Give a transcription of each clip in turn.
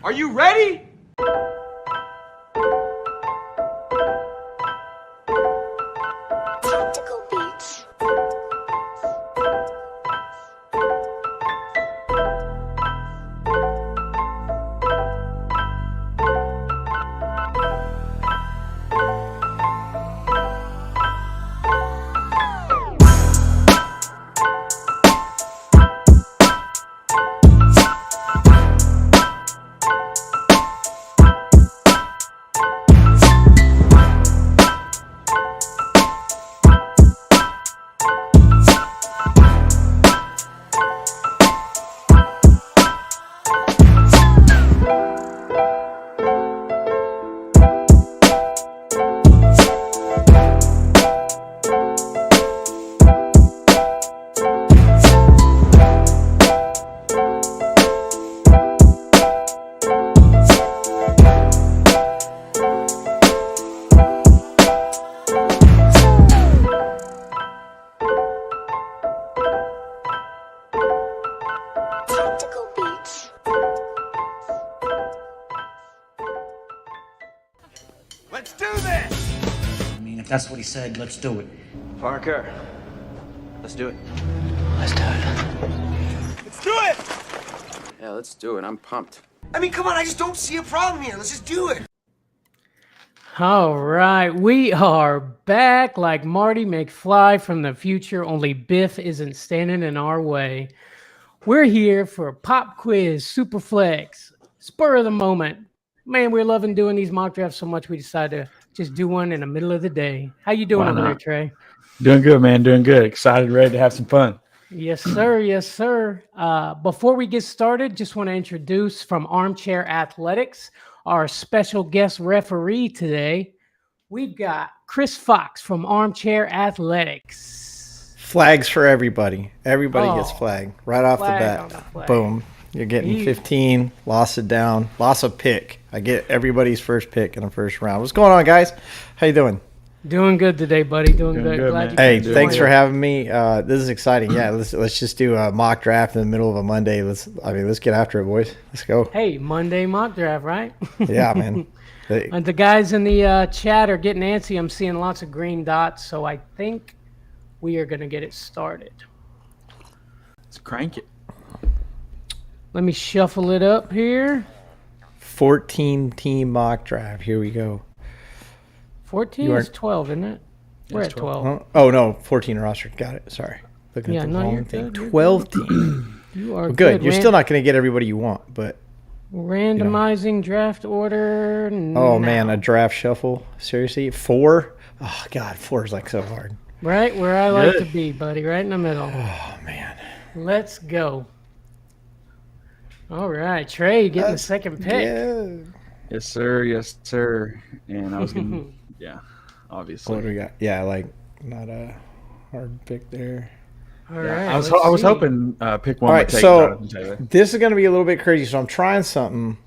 Are you ready? Tactical beats. Tactical beats. Let's do this! I mean, if that's what he said, let's do it. Parker, let's do it. Let's do it. Let's do it! Yeah, let's do it. I'm pumped. I mean, come on, I just don't see a problem here. Let's just do it. All right, we are back like Marty McFly from the future, only Biff isn't standing in our way. We're here for Pop Quiz, Superflex, Spur of the Moment. Man, we're loving doing these mock drafts so much we decided to just do one in the middle of the day. How you doing over there, Trey? Doing good, man. Doing good. Excited, ready to have some fun. Yes, sir. Yes, sir. Before we get started, just want to introduce from Armchair Athletics, our special guest referee today. We've got Chris Fox from Armchair Athletics. Flags for everybody. Everybody gets flagged right off the Flag on bat. the flag. Boom. You're getting 15. Lost it down. Lost a pick. I get everybody's first pick in the first round. What's going on, guys? How you doing? Doing good today, buddy. Doing Doing good. good, Glad man. you Hey, could thanks join for us. having me. This is exciting. Yeah, let's just do a mock draft in the middle of a Monday. Let's get after it, boys. Let's go. Hey, Monday mock draft, right? Yeah, man. Hey, And the guys in the chat are getting antsy. I'm seeing lots of green dots, so I think we are going to get it started. Let's crank it. Let me shuffle it up here. 14 team mock draft. Here we go. 14 You is are- 12, isn't it? We're at 12. Huh? Oh no, 14 roster. Got it. Sorry. Looking Yeah, at the no, wrong you're thing. good, you're 12 team. You are Well, good. You're Ran- still not going to get everybody you want, but randomizing draft order. oh man, now. a draft shuffle. Seriously, 4? Oh god, 4 is like so hard. Right where I like Good. to be, buddy. Right in the middle. Oh man. Let's go. All right, Trey, you getting the second pick. Yeah. Yes, sir. Yes, sir. And I was gonna, yeah, obviously. What do we got? Yeah, like not a hard pick there. All right. I was let's see. hoping pick one All would right, take so Jonathan Taylor. this is going to be a little bit crazy. So I'm trying something.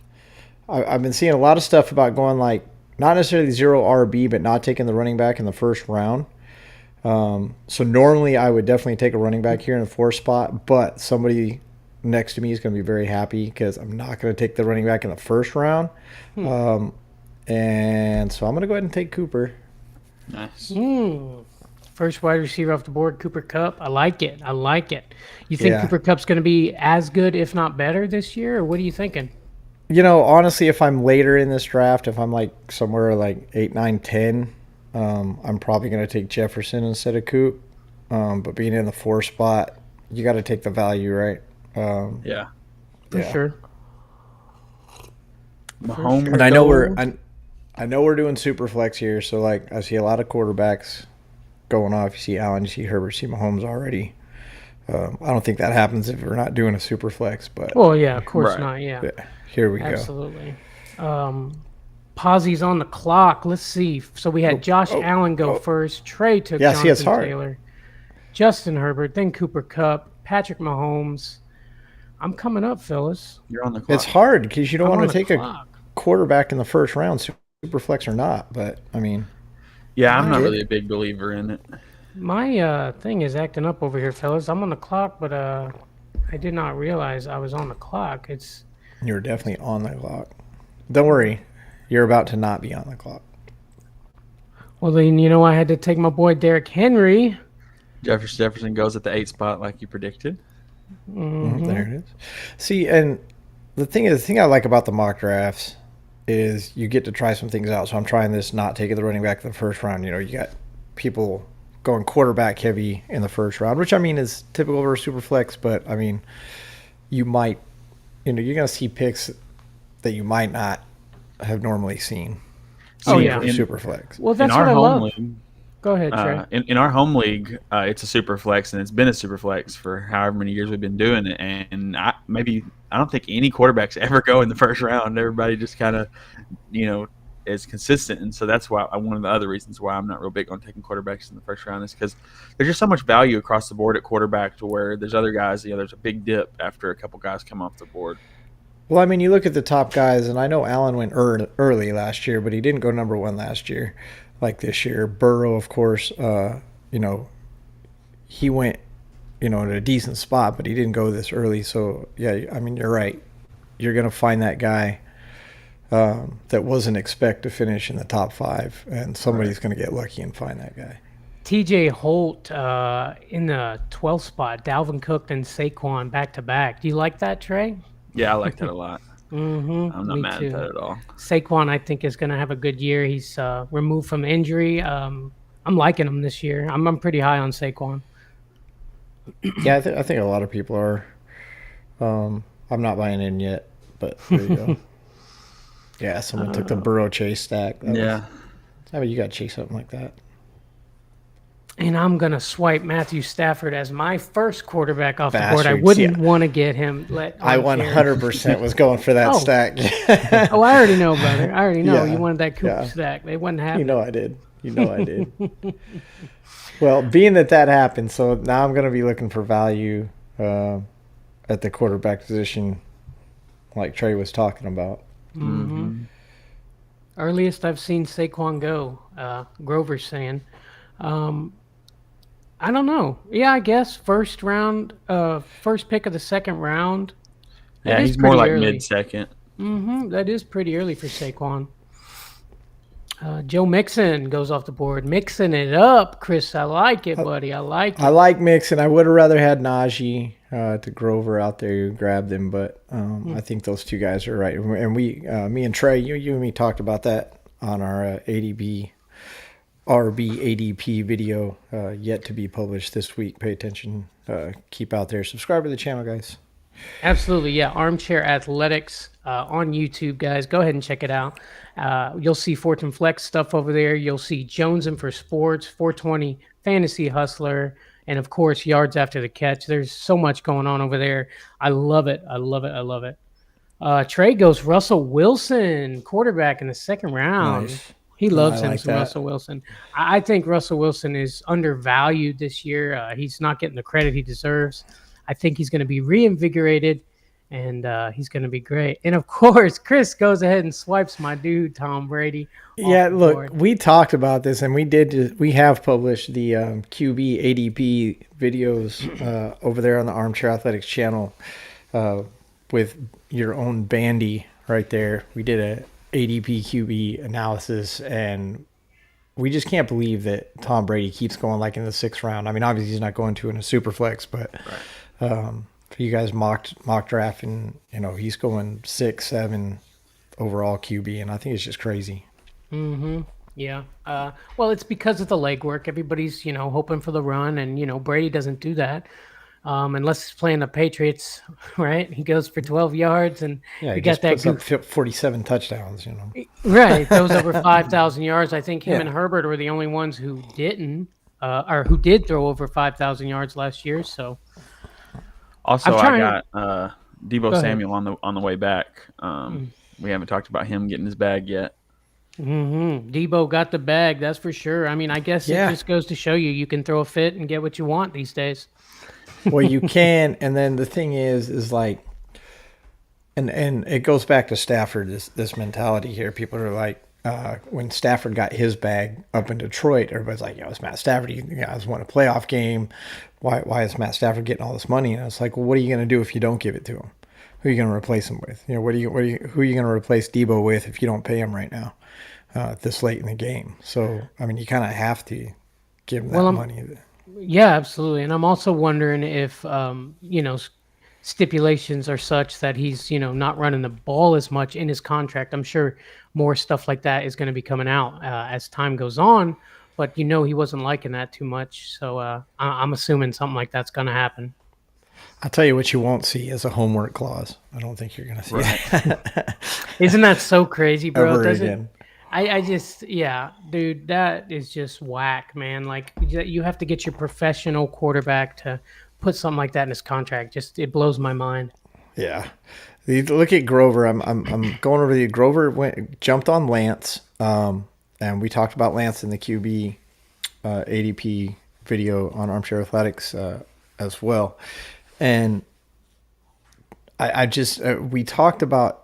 I've been seeing a lot of stuff about going like not necessarily 0 RB, but not taking the running back in the first round. So normally I would definitely take a running back here in the 4th spot, but somebody next to me is going to be very happy because I'm not going to take the running back in the first round. And so I'm going to go ahead and take Cooper. Nice. First wide receiver off the board, Cooper Kupp. I like it. I like it. You think Yeah. Cooper Kupp's going to be as good, if not better, this year, or what are you thinking? You know, honestly, if I'm later in this draft, if I'm like somewhere like 8, 9, 10, I'm probably going to take Jefferson instead of Coop. But being in the 4 spot, you got to take the value, right? Yeah. For Yeah. sure. Mahomes. And I know gold. I know we're doing Superflex here, so like I see a lot of quarterbacks going off. You see Allen, you see Herbert, you see Mahomes already. I don't think that happens if we're not doing a Superflex, but Well, yeah, of course Right. not. Yeah, yeah, here we go. absolutely. Posse's on the clock. Let's see. So we had Josh Allen go first. Trey took Yeah, see, it's Jonathan hard. Taylor. Justin Herbert, then Cooper Kupp, Patrick Mahomes. I'm coming up, fellas. You're on the clock. It's hard because you don't I'm want on to the take a clock. quarterback in the first round, Superflex or not. But I mean, Yeah, I'm not Yeah. really a big believer in it. My thing is acting up over here, fellas. I'm on the clock, but I did not realize I was on the clock. It's You're definitely on the clock. Don't worry, you're about to not be on the clock. Well, then, I had to take my boy Derrick Henry. Jefferson goes at the 8 spot like you predicted. There it is. See, and the thing I like about the mock drafts is you get to try some things out. So I'm trying this, not taking the running back in the first round. You got people going quarterback heavy in the first round, which is typical for Superflex. But you might, you're going to see picks that you might not have normally seen. Oh, yeah. For Superflex. Well, that's in our what I love. league, Go ahead, Trey. in our home league, it's a Superflex, and it's been a Superflex for however many years we've been doing it. And I don't think any quarterbacks ever go in the first round. Everybody just kind of, is consistent. And so that's why one of the other reasons why I'm not real big on taking quarterbacks in the first round is because there's just so much value across the board at quarterback to where there's other guys, there's a big dip after a couple guys come off the board. Well, you look at the top guys, and I know Allen went early last year, but he didn't go number 1 last year like this year. Burrow, of course, he went, in a decent spot, but he didn't go this early. So, yeah, you're right. You're going to find that guy that wasn't expect to finish in the top 5, and somebody's going to get lucky and find that guy. TJ Holt in the 12th spot, Dalvin Cook and Saquon back-to-back. Do you like that, Trey? Yeah, I like that a lot. I'm not mad at that at all. Saquon, I think, is going to have a good year. He's removed from injury. I'm liking him this year. I'm pretty high on Saquon. Yeah, I think a lot of people are. I'm not buying in yet, but there you go. Yeah, someone took the Burrow chase stack. You got to chase something like that. And I'm going to swipe Matthew Stafford as my first quarterback off the board. I Bastards, wouldn't yeah. want to get him. I 100% was going for that stack. Oh, I already know, brother. I already know. Yeah, You wanted that Cooper stack. They wouldn't happen. I did. I did. Well, being that happened, so now I'm going to be looking for value at the quarterback position like Trey was talking about. Mm-hmm. Earliest I've seen Saquon go, Grover's saying. I don't know. Yeah, I guess first round, first pick of the second round. Yeah, he's more like mid-second. That is pretty early for Saquon. Joe Mixon goes off the board. Mixing it up, Chris. I like it, buddy. I like it. I like Mixon. I would have rather had Najee to Grover out there who grabbed him, but I think those two guys are right. And me and Trey, you and me talked about that on our RB ADP video yet to be published this week. Pay attention. Keep out there. Subscribe to the channel, guys. Absolutely, yeah. Armchair Athletics on YouTube, guys. Go ahead and check it out. You'll see Fortune Flex stuff over there. You'll see Jonesin for Sports, 420 Fantasy Hustler, and of course, Yards After the Catch. There's so much going on over there. I love it. I love it. I love it. Trey goes Russell Wilson, quarterback in the second round. Nice. He loves him like some that. Russell Wilson. I think Russell Wilson is undervalued this year. He's not getting the credit he deserves. I think he's going to be reinvigorated, and he's going to be great. And, of course, Chris goes ahead and swipes my dude, Tom Brady. Yeah, look, we talked about this, and we have published the QB ADP videos over there on the Armchair Athletics channel with your own Bandy right there. We did a ADP QB analysis, and we just can't believe that Tom Brady keeps going like in the 6th round. I mean, obviously he's not going to in a Superflex, but for you guys mock draft, and he's going 6, 7 overall QB, and I think it's just crazy. Yeah. Well, it's because of the legwork. Everybody's hoping for the run, and Brady doesn't do that. Unless he's playing the Patriots, right? He goes for 12 yards, and Yeah, he he got just that puts up 47 touchdowns, right. Those over 5,000 yards. I think him and Herbert were the only ones who didn't, or who did throw over 5,000 yards last year. So, Also, I got Deebo Go Samuel on the way back. We haven't talked about him getting his bag yet. Debo got the bag, that's for sure. I mean, I guess it just goes to show you can throw a fit and get what you want these days. Well, you can, and then the thing is like, and it goes back to Stafford, this mentality here. People are like, when Stafford got his bag up in Detroit, everybody's like, it's Matt Stafford. You guys won a playoff game. Why is Matt Stafford getting all this money? And it's like, well, what are you going to do if you don't give it to him? who are you going to replace him with? Who are you going to replace Debo with if you don't pay him right now, this late in the game? So, I mean, you kind of have to give him that money. Yeah, absolutely. And I'm also wondering if, stipulations are such that he's, not running the ball as much in his contract. I'm sure more stuff like that is going to be coming out as time goes on. But, he wasn't liking that too much. So I'm assuming something like that's going to happen. I'll tell you what you won't see is a homework clause. I don't think you're going to see that. Isn't that so crazy, bro? Ever again. I just, dude, that is just whack, man. Like, you have to get your professional quarterback to put something like that in his contract. Just, it blows my mind. Yeah. Look at Grover. I'm going over the Grover jumped on Lance, and we talked about Lance in the QB ADP video on Armchair Athletics as well. And we talked about.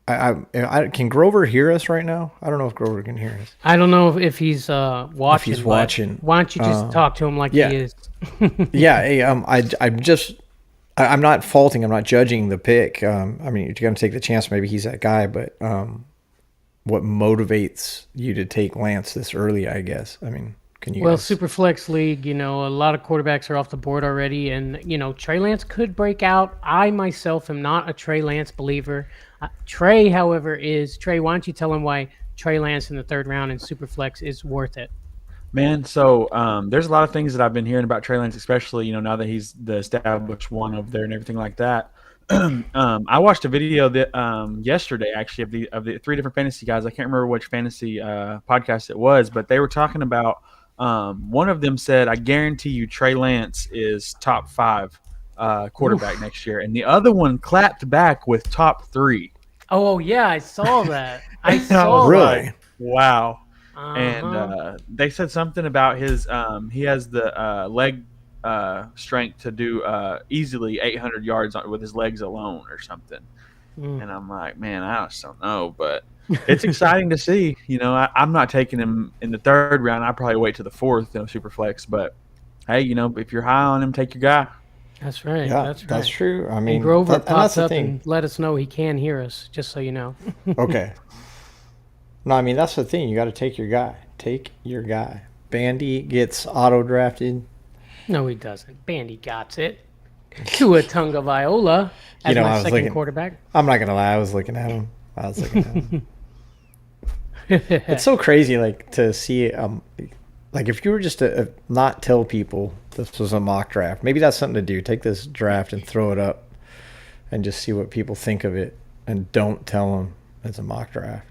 Can Grover hear us right now? I don't know if Grover can hear us. I don't know if he's watching. If he's watching, why don't you just talk to him like he is? Yeah. Hey, I'm not faulting. I'm not judging the pick. I mean, you're going to take the chance. Maybe he's that guy. But what motivates you to take Lance this early? I guess. I mean, can you? Well, Superflex League, a lot of quarterbacks are off the board already, and Trey Lance could break out. I myself am not a Trey Lance believer. Trey, however, is. Trey, why don't you tell him why Trey Lance in the third round in Superflex is worth it? Man, so there's a lot of things that I've been hearing about Trey Lance, especially now that he's the established one over there and everything like that. I watched a video that yesterday actually of the three different fantasy guys. I can't remember which fantasy podcast it was, but they were talking about. One of them said, "I guarantee you, Trey Lance is top 5 quarterback next year," and the other one clapped back with top 3. Oh yeah, I saw that. I saw really. that. Wow. Uh-huh. And they said something about his he has the leg strength to do easily 800 yards with his legs alone or something. And I'm like, man, I just don't know, but it's exciting to see. I'm not taking him in the third round. I'd probably wait to the fourth, Superflex. But hey, if you're high on him, take your guy. That's right. Yeah, that's right. That's true. I mean, and Grover and pops up thing. and let us know he can hear us, just so you know. Okay. No, I mean, that's the thing. You got to take your guy. Take your guy. Bandy gets auto-drafted. No, he doesn't. Bandy got it. Tua Tagovailoa as my second quarterback. I'm not going to lie. I was looking at him. It's so crazy, to see if you were just to not tell people this was a mock draft. Maybe that's something to do. Take this draft and throw it up and just see what people think of it, and don't tell them it's a mock draft.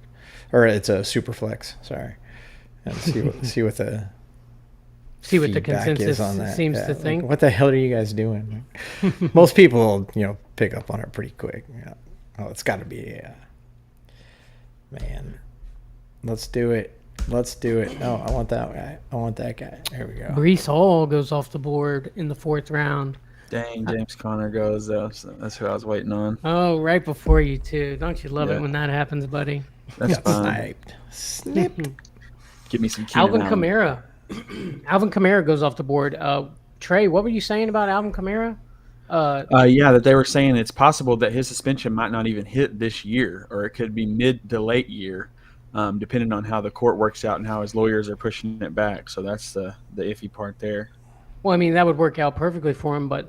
Or it's a super flex, sorry. And see what the consensus is on that. seems to think. What the hell are you guys doing? Most people, pick up on it pretty quick. Oh, it's got to be man. Let's do it. No, I want that guy. I want that guy. There we go. Breece Hall goes off the board in the fourth round. Dang, James Conner goes though. So that's who I was waiting on. Oh, right before you too. Don't you love it when that happens, buddy? That's fine. Sniped. Snip. Give me some Keenan Alvin Kamara. Alvin Kamara goes off the board. Trey, what were you saying about Alvin Kamara? That they were saying it's possible that his suspension might not even hit this year, or it could be mid to late year, depending on how the court works out and how his lawyers are pushing it back. So that's the iffy part there. Well, I mean, that would work out perfectly for him, but,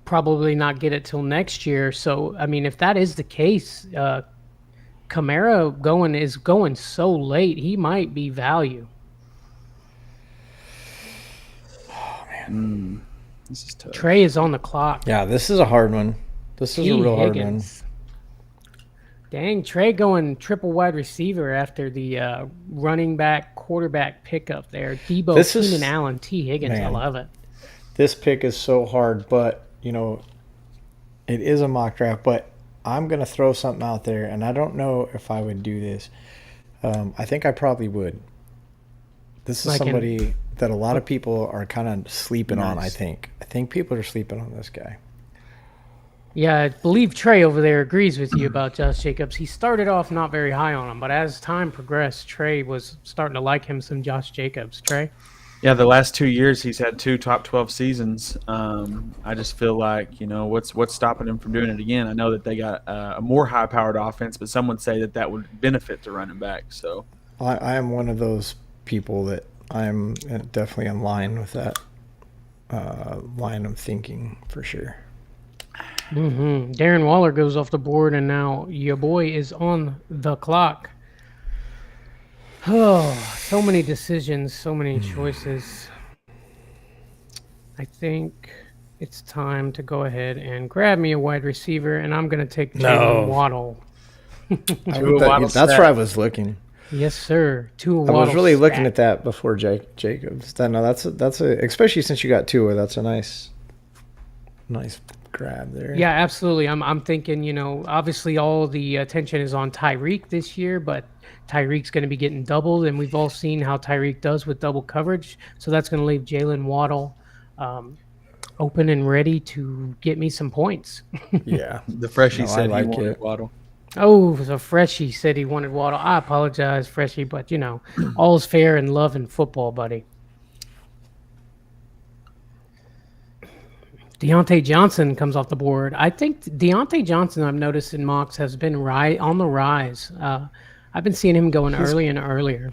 probably not get it till next year. So, I mean, if that is the case, Kamara is going so late, he might be value. Oh, man. This is tough. Trey is on the clock. Yeah, this is a hard one. This is a real hard one. Dang, Trey going triple wide receiver after the running back quarterback pickup there. Debo, Keenan Allen, T. Higgins. Man, I love it. This pick is so hard, but, it is a mock draft, but I'm going to throw something out there, and I don't know if I would do this. I think I probably would. This is somebody that a lot of people are kind of sleeping on, I think. I think people are sleeping on this guy. Yeah, I believe Trey over there agrees with you about Josh Jacobs. He started off not very high on him, but as time progressed, Trey was starting to like him some Josh Jacobs. Trey? Yeah, the last 2 years he's had 2 top 12 seasons. I just feel like what's stopping him from doing it again. I know that they got a more high-powered offense, but some would say that would benefit the running back. So I am one of those people that I'm definitely in line with that line of thinking for sure. Darren Waller goes off the board, and now your boy is on the clock. Oh, so many decisions, so many choices. I think it's time to go ahead and grab me a wide receiver, and I'm going to take Jalen Waddle. That's where I was looking. Yes, sir. Tua I Waddle. was really looking at that before Jacobs. No, that's especially since you got Tua. That's a nice grab there. Yeah, absolutely. I'm thinking, obviously all the attention is on Tyreek this year, but Tyreek's going to be getting doubled, and we've all seen how Tyreek does with double coverage. So that's going to leave Jalen Waddle open and ready to get me some points. Yeah. the freshie said I like he wanted it. Waddle. Oh, so Freshie said he wanted Waddle. I apologize, Freshie, but all's fair in love and football, buddy. Dionte Johnson comes off the board. I think Dionte Johnson, I've noticed in mocks, has been on the rise. I've been seeing him going early and earlier.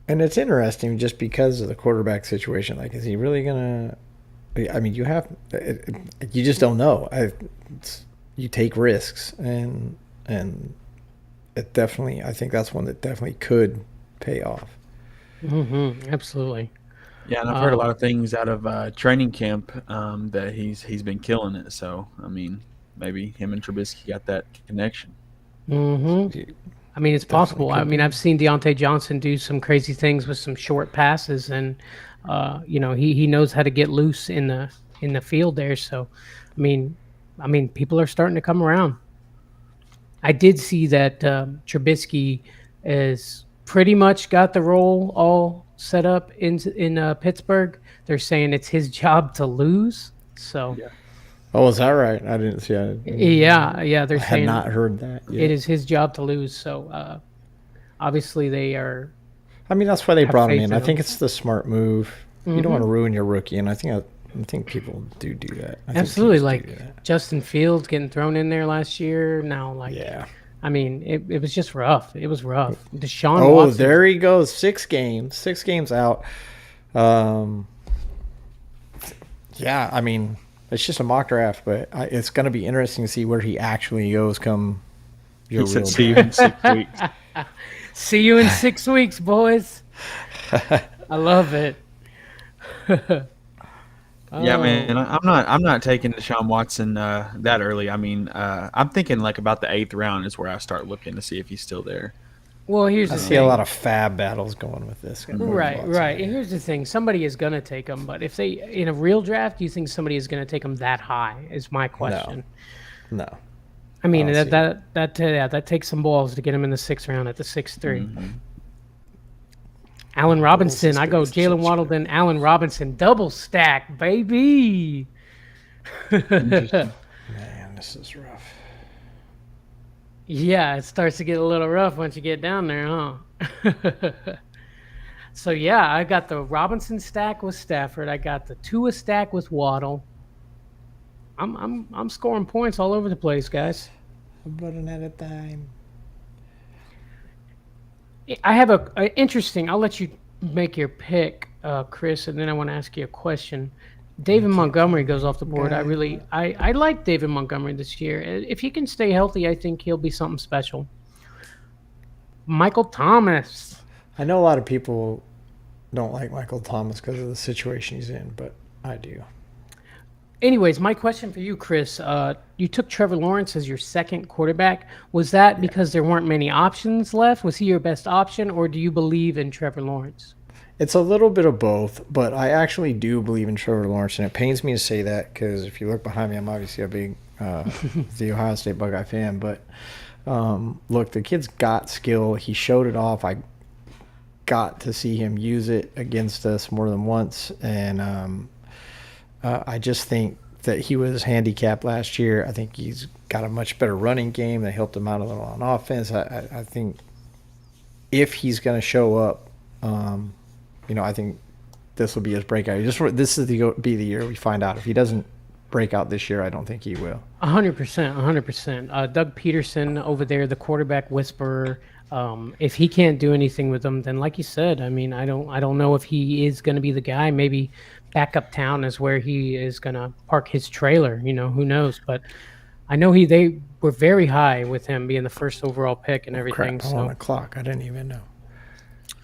And it's interesting just because of the quarterback situation. Like, is he really gonna? I mean, you just don't know. You take risks, and it definitely. I think that's one that definitely could pay off. Absolutely. Yeah, and I've heard a lot of things out of training camp that he's been killing it. So I mean, maybe him and Trubisky got that connection. I mean, it's possible. I mean, I've seen Dionte Johnson do some crazy things with some short passes, and he knows how to get loose in the field there. So, I mean, people are starting to come around. I did see that Trubisky is pretty much got the role all set up in Pittsburgh. They're saying it's his job to lose. So. Yeah. Oh, is that right? I didn't see it. Yeah. They're I had saying not heard that yet. It is his job to lose. So obviously they are. I mean, that's why they brought him in. I him. think it's the smart move. You don't want to ruin your rookie, and I think people do that. Absolutely, like Justin Fields getting thrown in there last year. Now, yeah. I mean, it was just rough. It was rough. Deshaun Oh, Watson. there he goes. 6 games out. Yeah, I mean, it's just a mock draft, but it's going to be interesting to see where he actually goes come your He real said, "See you in 6 weeks." See you in 6 weeks, boys. I love it. Yeah, man, I'm not taking Deshaun Watson that early. I mean, I'm thinking like about the 8th round is where I start looking to see if he's still there. Well, here's I the see thing. a lot of fab battles going with this. Right. And here's the thing. Somebody is going to take him, but if they in a real draft, do you think somebody is going to take him that high? Is my question. No. I mean, that takes some balls to get him in the 6th round at the 6'3". Allen Robinson. I go Jalen Waddle, then Allen Robinson. Double stack, baby. Man, this is rough. Yeah, it starts to get a little rough once you get down there, huh? So yeah, I got the Robinson stack with Stafford. I got the Tua stack with Waddle. I'm scoring points all over the place, guys. I'm running out of time. I have a interesting. I'll let you make your pick, Chris, and then I want to ask you a question. David Montgomery goes off the board. I like David Montgomery this year. If he can stay healthy, I think he'll be something special. Michael Thomas. I know a lot of people don't like Michael Thomas because of the situation he's in, but I do. Anyways, my question for you, Chris. You took Trevor Lawrence as your second quarterback. Was that because there weren't many options left? Was he your best option, or do you believe in Trevor Lawrence? It's a little bit of both, but I actually do believe in Trevor Lawrence, and it pains me to say that because if you look behind me, I'm obviously a big the Ohio State Buckeye fan. But look, the kid's got skill. He showed it off. I got to see him use it against us more than once, and I just think that he was handicapped last year. I think he's got a much better running game that helped him out a little on offense. I think if he's going to show up, I think this will be his breakout. This is be the year we find out. If he doesn't break out this year, I don't think he will. 100%, 100%. Doug Peterson over there, the quarterback whisperer. If he can't do anything with them, then like you said, I mean, I don't know if he is going to be the guy. Maybe backup town is where he is going to park his trailer. You know, who knows? But I know they were very high with him being the first overall pick and everything. Crap, I'm on the clock. I didn't even know.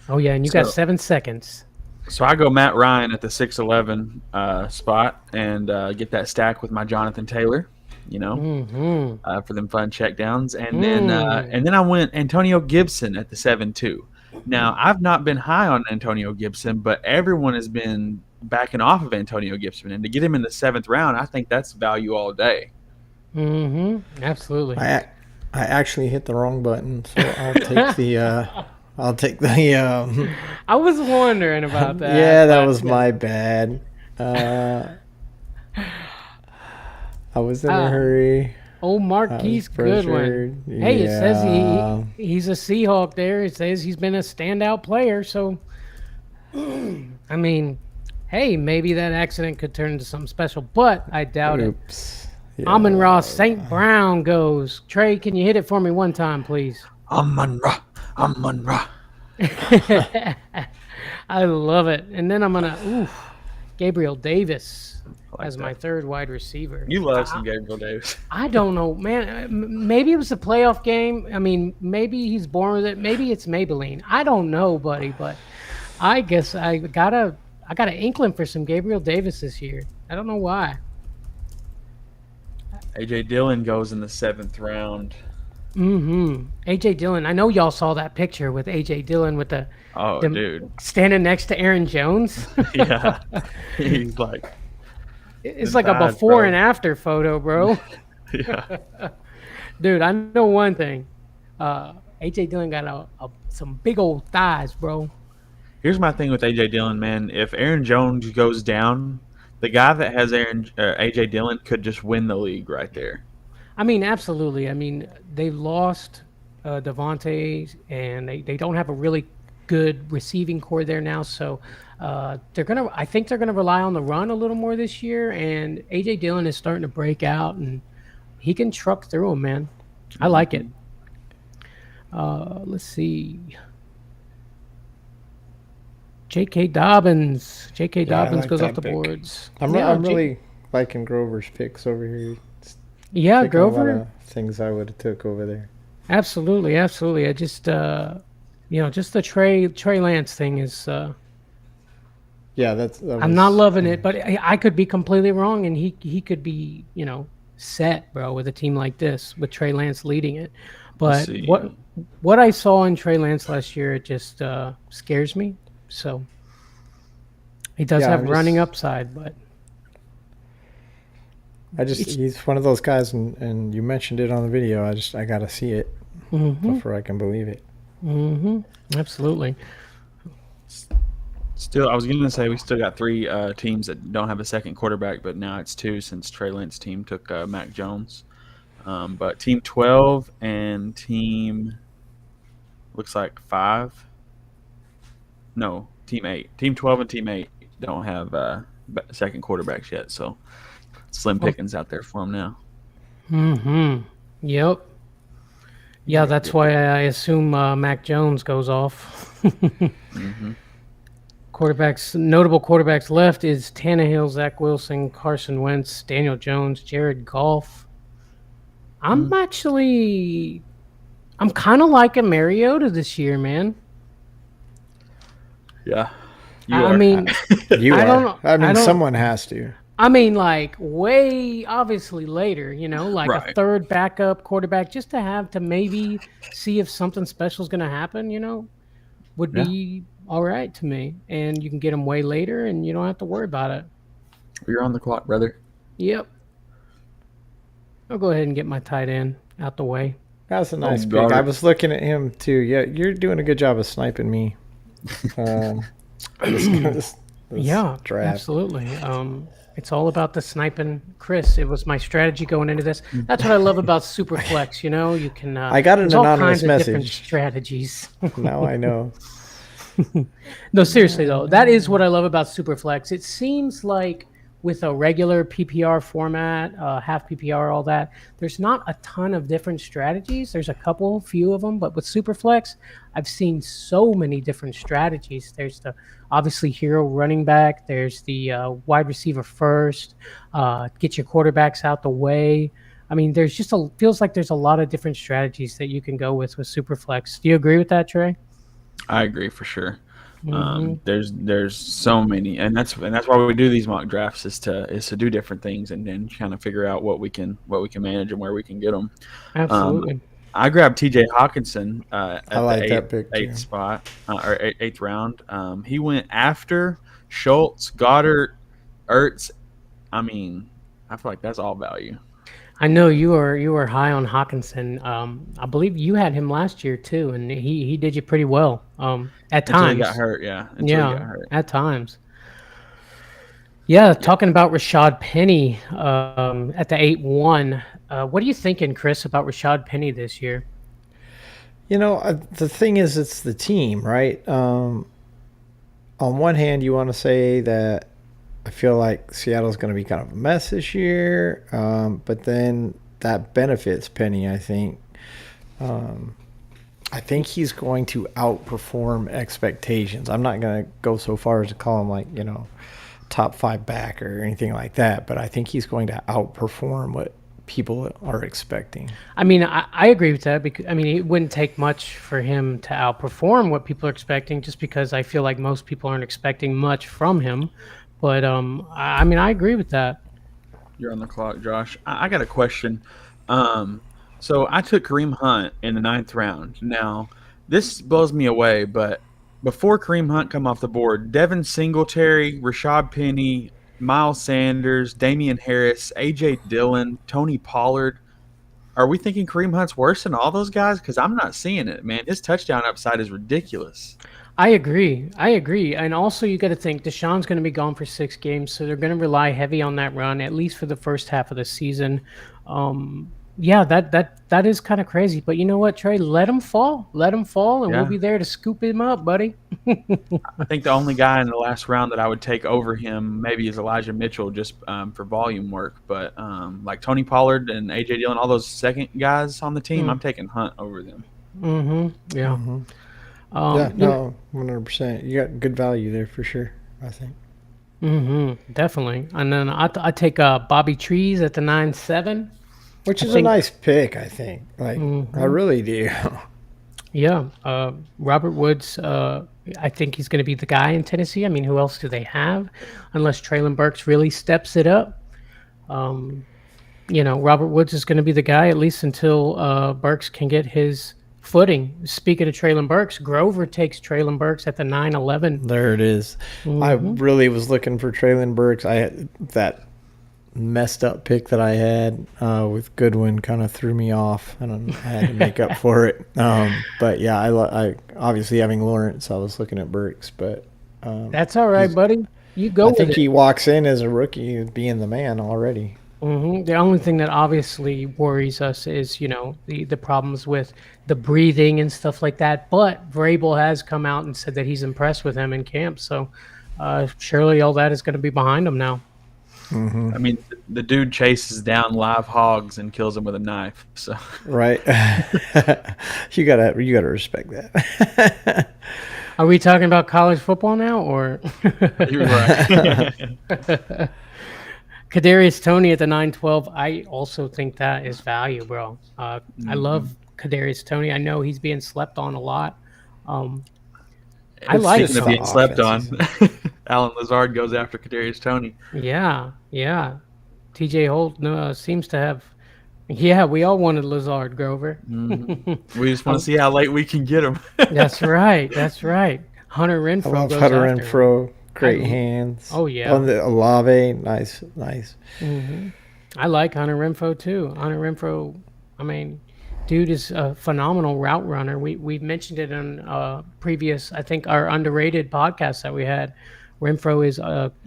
Oh yeah, and you got 7 seconds. So I go Matt Ryan at the 6'11" spot and get that stack with my Jonathan Taylor, you know, for them fun checkdowns, and then I went Antonio Gibson at the 7'2". Now I've not been high on Antonio Gibson, but everyone has been backing off of Antonio Gibson, and to get him in the 7th round, I think that's value all day. Absolutely. I actually hit the wrong button, so I'll take the. I'll take the. I was wondering about that. Yeah, that was my bad. I was in a hurry. Oh, Marquise Goodwin. Hey, it says he's a Seahawk there. It says he's been a standout player. So, I mean, hey, maybe that accident could turn into something special, but I doubt it. Yeah. Amon-Ra St. Brown goes. Trey, can you hit it for me one time, please? Amon-Ra. I love it. And then I'm going to, Gabriel Davis as my third wide receiver. You love some Gabriel Davis. I don't know, man. Maybe it was a playoff game. I mean, maybe he's born with it. Maybe it's Maybelline. I don't know, buddy, but I guess I got an inkling for some Gabriel Davis this year. I don't know why. A.J. Dillon goes in the 7th round. A.J. Dillon. I know y'all saw that picture with A.J. Dillon with the dude standing next to Aaron Jones. Yeah, he's like it's like a before and after photo, bro. Yeah, dude. I know one thing. A.J. Dillon got some big old thighs, bro. Here's my thing with A.J. Dillon, man. If Aaron Jones goes down, the guy that has A.J. Dillon could just win the league right there. I mean, absolutely. I mean, they lost Devontae, and they don't have a really good receiving core there now. So I think they're gonna rely on the run a little more this year. And A.J. Dillon is starting to break out, and he can truck through them, man. I like it. Let's see. J.K. Dobbins. J.K. Dobbins goes off the boards. I'm really liking Grover's picks over here. Yeah, Grover. A lot of things I would have took over there. Absolutely. I just, just the Trey Lance thing is. Yeah, I'm not loving it, but I could be completely wrong, and he could be, set, bro, with a team like this with Trey Lance leading it. But what I saw in Trey Lance last year, it just scares me. So he does have running upside, but. He's one of those guys, and you mentioned it on the video. I got to see it before I can believe it. Absolutely. Still, I was going to say we still got 3 teams that don't have a second quarterback, but now it's 2 since Trey Lance's team took Mac Jones. But Team 12 and Team looks like 5. No, Team 8. Team 12 and Team 8 don't have second quarterbacks yet, so. Slim pickings out there for him now. Yep. Yeah, that's why I assume Mac Jones goes off. Notable quarterbacks left is Tannehill, Zach Wilson, Carson Wentz, Daniel Jones, Jared Goff. I'm kind of liking Mariota this year, man. Yeah. I mean, I don't know. I mean, someone has to. I mean, like, way obviously later, like a third backup quarterback just to have to maybe see if something special is going to happen, would be all right to me. And you can get him way later and you don't have to worry about it. You're on the clock, brother. Yep. I'll go ahead and get my tight end out the way. That's a nice pick. I was looking at him, too. Yeah, you're doing a good job of sniping me. This draft. Absolutely. It's all about the sniping, Chris. It was my strategy going into this. That's what I love about Superflex. You can. I got an anonymous all kinds message. Of different strategies. Now I know. No, seriously though, that is what I love about Superflex. It seems like with a regular PPR format, half PPR, all that, there's not a ton of different strategies. There's a few of them, but with Superflex, I've seen so many different strategies. There's the obviously hero running back. There's the wide receiver first. Get your quarterbacks out the way. I mean, there's just feels like there's a lot of different strategies that you can go with Superflex. Do you agree with that, Trey? I agree for sure. There's so many, and that's why we do these mock drafts is to do different things and then kind of figure out what we can manage and where we can get them. Absolutely. I grabbed T.J. Hawkinson at like the that pick, too. eighth spot or eighth round. He went after Schultz, Goddard, Ertz. I mean, I feel like that's all value. I know you were high on Hawkinson. I believe you had him last year too, and he did you pretty well. At Until times, he got hurt, yeah. Until he got hurt. at times. Yeah, talking about Rashad Penny at the 8-1. What are you thinking, Chris, about Rashad Penny this year? You know, the thing is, it's the team, right? On one hand, you want to say that I feel like Seattle's going to be kind of a mess this year, but then that benefits Penny, I think. I think he's going to outperform expectations. I'm not going to go so far as to call him like, top 5 back or anything like that, but I think he's going to outperform what people are expecting. I mean, I agree with that because it wouldn't take much for him to outperform what people are expecting, just because I feel like most people aren't expecting much from him. But I agree with that. You're on the clock, Josh. I got a question. So I took Kareem Hunt in the 9th round. Now, this blows me away, but before Kareem Hunt come off the board, Devin Singletary, Rashad Penny, Miles Sanders, Damian Harris, A.J. Dillon, Tony Pollard. Are we thinking Kareem Hunt's worse than all those guys? Because I'm not seeing it, man. His touchdown upside is ridiculous. I agree. And also you got to think Deshaun's going to be gone for 6 games, so they're going to rely heavy on that run, at least for the first half of the season. Yeah, that is kind of crazy. But you know what, Trey? Let him fall, and we'll be there to scoop him up, buddy. I think the only guy in the last round that I would take over him maybe is Elijah Mitchell, just for volume work. But like Tony Pollard and A.J. Dillon, all those second guys on the team, I'm taking Hunt over them. Mm-hmm. Yeah. Mm-hmm. Yeah, no, 100%. You got good value there for sure, I think. Mm-hmm. Definitely. And then I take Bobby Trees at the 9-7. Which is a nice pick, I think. Like, I really do. Yeah. Robert Woods, I think he's going to be the guy in Tennessee. I mean, who else do they have? Unless Traylon Burks really steps it up. Robert Woods is going to be the guy, at least until Burks can get his footing. Speaking of Traylon Burks, Grover takes Traylon Burks at the 9-11. There it is. I really was looking for Traylon Burks. I had that messed up pick that I had with Goodwin kind of threw me off, and I had to make up for it. But yeah, I obviously having Lawrence, I was looking at Burks, but that's all right, buddy. You go. I think he walks in as a rookie, being the man already. The only thing that obviously worries us is, the problems with the breathing and stuff like that. But Vrabel has come out and said that he's impressed with him in camp. So surely all that is going to be behind him now. Mm-hmm. I mean, the dude chases down live hogs and kills them with a knife. So right, you gotta respect that. Are we talking about college football now, or? You're right. Kadarius Toney at the 9-12. I also think that is value, bro. I love Kadarius Toney. I know he's being slept on a lot. I like Speaking of being slept on, Alan Lazard goes after Kadarius Toney. Yeah. TJ Holt seems to have. Yeah, we all wanted Lazard, Grover. Mm-hmm. We just want to see how late we can get him. That's right. Hunter Renfrow. I love goes Hunter after Renfrow. him. Great hands. Oh yeah. On the Olave, nice. Mm-hmm. I like Hunter Renfrow too. Hunter Renfrow, dude is a phenomenal route runner. We've mentioned it in previous, I think, our underrated podcast that we had. Renfrow is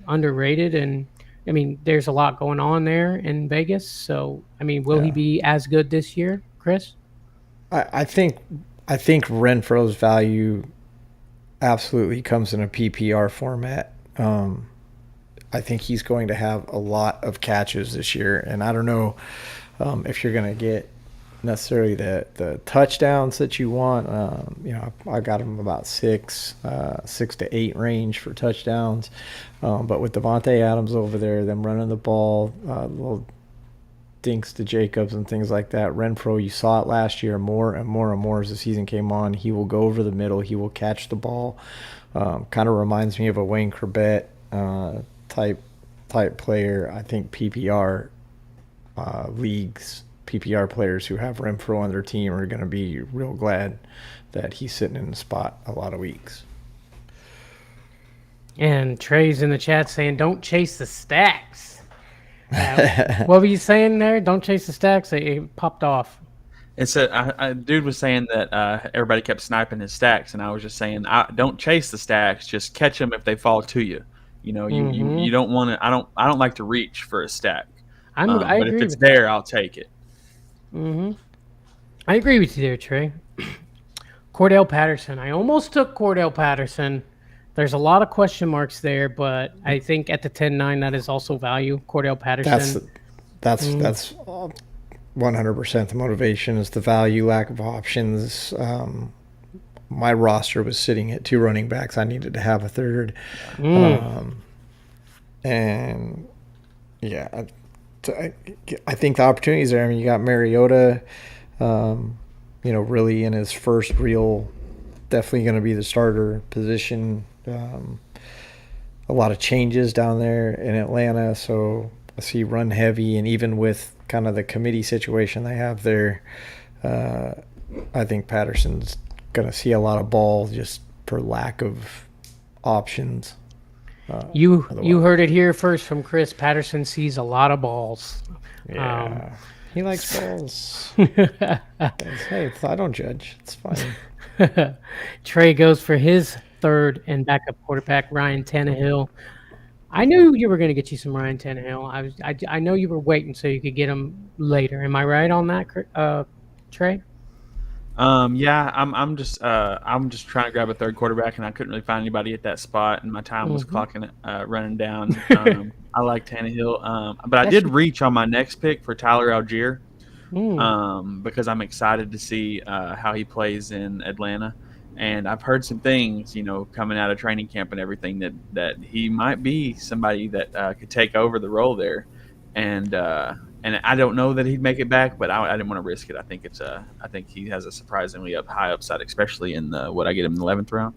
underrated, and there's a lot going on there in Vegas. So will he be as good this year, Chris? I think Renfro's value absolutely comes in a PPR format. I think he's going to have a lot of catches this year, and I don't know if you're going to get necessarily the touchdowns that you want. I got him about 6 to 8 range for touchdowns, but with Devontae Adams over there, them running the ball, little dinks to Jacobs and things like that. Renfro, you saw it last year more and more and more as the season came on. He will go over the middle. He will catch the ball. Kind of reminds me of a Wayne Corbett type player. I think PPR leagues, PPR players who have Renfro on their team are going to be real glad that he's sitting in the spot a lot of weeks. And Trey's in the chat saying, "Don't chase the stacks." What were you saying there? Don't chase the stacks. It popped off. It's a dude was saying that everybody kept sniping his stacks, and I was just saying, don't chase the stacks. Just catch them if they fall to you. You know, you don't want to. I don't like to reach for a stack. I but agree if it's with there, that. I'll take it. I agree with you there, Trey. Cordell Patterson. I almost took Cordell Patterson. There's a lot of question marks there, but I think at the 10-9, that is also value. Cordell Patterson. That's 100% the motivation is the value, lack of options. My roster was sitting at 2 running backs. I needed to have a third. And yeah, I think the opportunities there. I mean, you got Mariota, really in his first real, definitely going to be the starter position. A lot of changes down there in Atlanta, so I see run heavy, and even with kind of the committee situation they have there, I think Patterson's going to see a lot of ball just for lack of options. You heard it here first from Chris. Patterson sees a lot of balls. Yeah, he likes balls. Hey, I don't judge. It's fine. Trey goes for his third and backup quarterback, Ryan Tannehill. I knew you were going to get you some Ryan Tannehill. I know you were waiting so you could get him later. Am I right on that, Trey? Yeah, I'm just trying to grab a third quarterback, and I couldn't really find anybody at that spot, and my time was running down. I like Tannehill, but I did reach on my next pick for Tyler Algier, because I'm excited to see how he plays in Atlanta. And I've heard some things, coming out of training camp and everything that he might be somebody that could take over the role there. And I don't know that he'd make it back, but I didn't want to risk it. I think he has a surprisingly high upside, especially in I get him in the 11th round.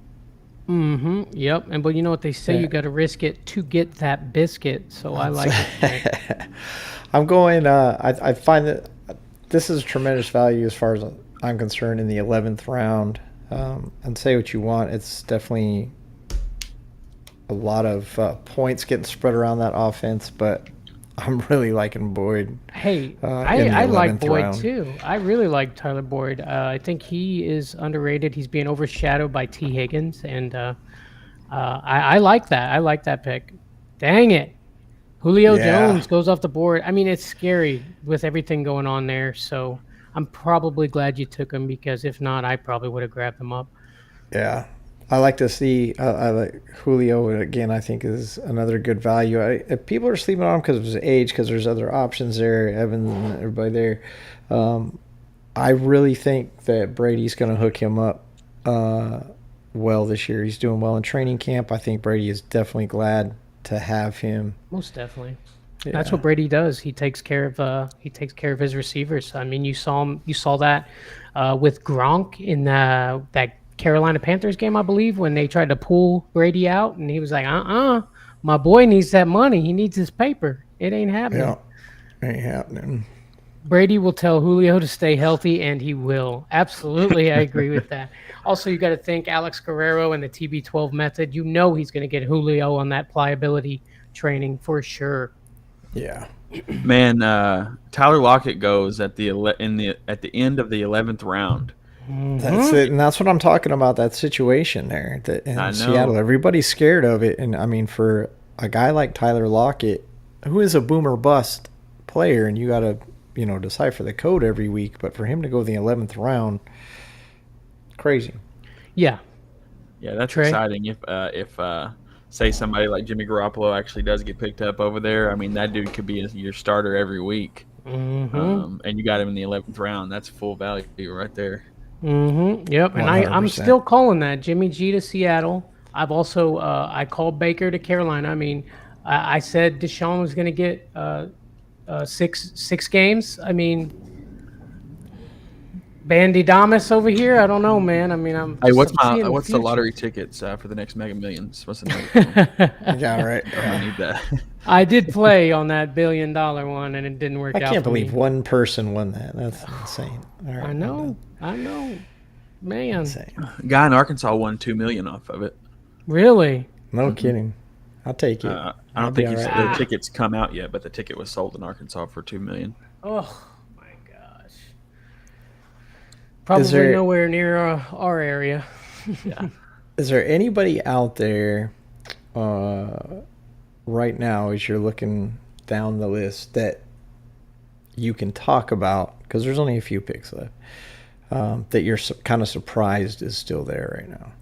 Yep. And but you know what they say, you got to risk it to get that biscuit. So I like it. I'm going. I find that this is tremendous value as far as I'm concerned in the 11th round. And say what you want, it's definitely a lot of points getting spread around that offense, but I'm really liking Boyd. Hey, I like Boyd round. too. I really like Tyler Boyd. I think he is underrated. He's being overshadowed by T. Higgins, and I like that. I like that pick. Dang it. Julio Jones goes off the board. I mean, it's scary with everything going on there, so I'm probably glad you took him, because if not, I probably would have grabbed him up. Yeah. I like to see I like Julio, again, I think is another good value. If people are sleeping on him because of his age, because there's other options there, Evans and everybody there, I really think that Brady's going to hook him up well this year. He's doing well in training camp. I think Brady is definitely glad to have him. Most definitely. Yeah. That's what Brady does. He takes care of his receivers. I mean, you saw that with Gronk in that Carolina Panthers game, I believe, when they tried to pull Brady out, and he was like, my boy needs that money. He needs his paper. It ain't happening. Yeah, ain't happening. Brady will tell Julio to stay healthy, and he will. Absolutely, I agree with that. Also, you got to think Alex Guerrero and the TB12 method. You know he's going to get Julio on that pliability training for sure. Yeah. Man, Tyler Lockett goes at the end of the 11th round. That's it, and that's what I'm talking about. That situation there in Seattle, everybody's scared of it, and I mean, for a guy like Tyler Lockett, who is a boomer bust player, and you got to decipher the code every week, but for him to go the 11th round, crazy. Yeah, Yeah, that's Trey? exciting. If say somebody like Jimmy Garoppolo actually does get picked up over there, I mean that dude could be your starter every week. And you got him in the 11th round. That's full value right there. Yep, and I'm 100%. still calling that Jimmy G to Seattle. I've also I called Baker to Carolina. I mean, I said Deshaun was going to get six games. I mean, Bandy Damas over here. I don't know, man. I mean, Hey, what's seeing the future. lottery tickets for the next Mega Millions? What's the name? Yeah, right. I need that. I did play on that $1 billion one, and it didn't work I out. can't for believe me. one person won that. That's insane. All right, I know, man. insane. Guy in Arkansas won $2 million off of it. Really? No kidding. I'll take it. I I'll don't be think all the right. tickets come out yet, but the ticket was sold in Arkansas for $2 million. Oh my gosh. Probably there- nowhere near our area. Is there anybody out there right now, as you're looking down the list, that you can talk about? Because there's only a few picks left. That you're kind of surprised is still there right now.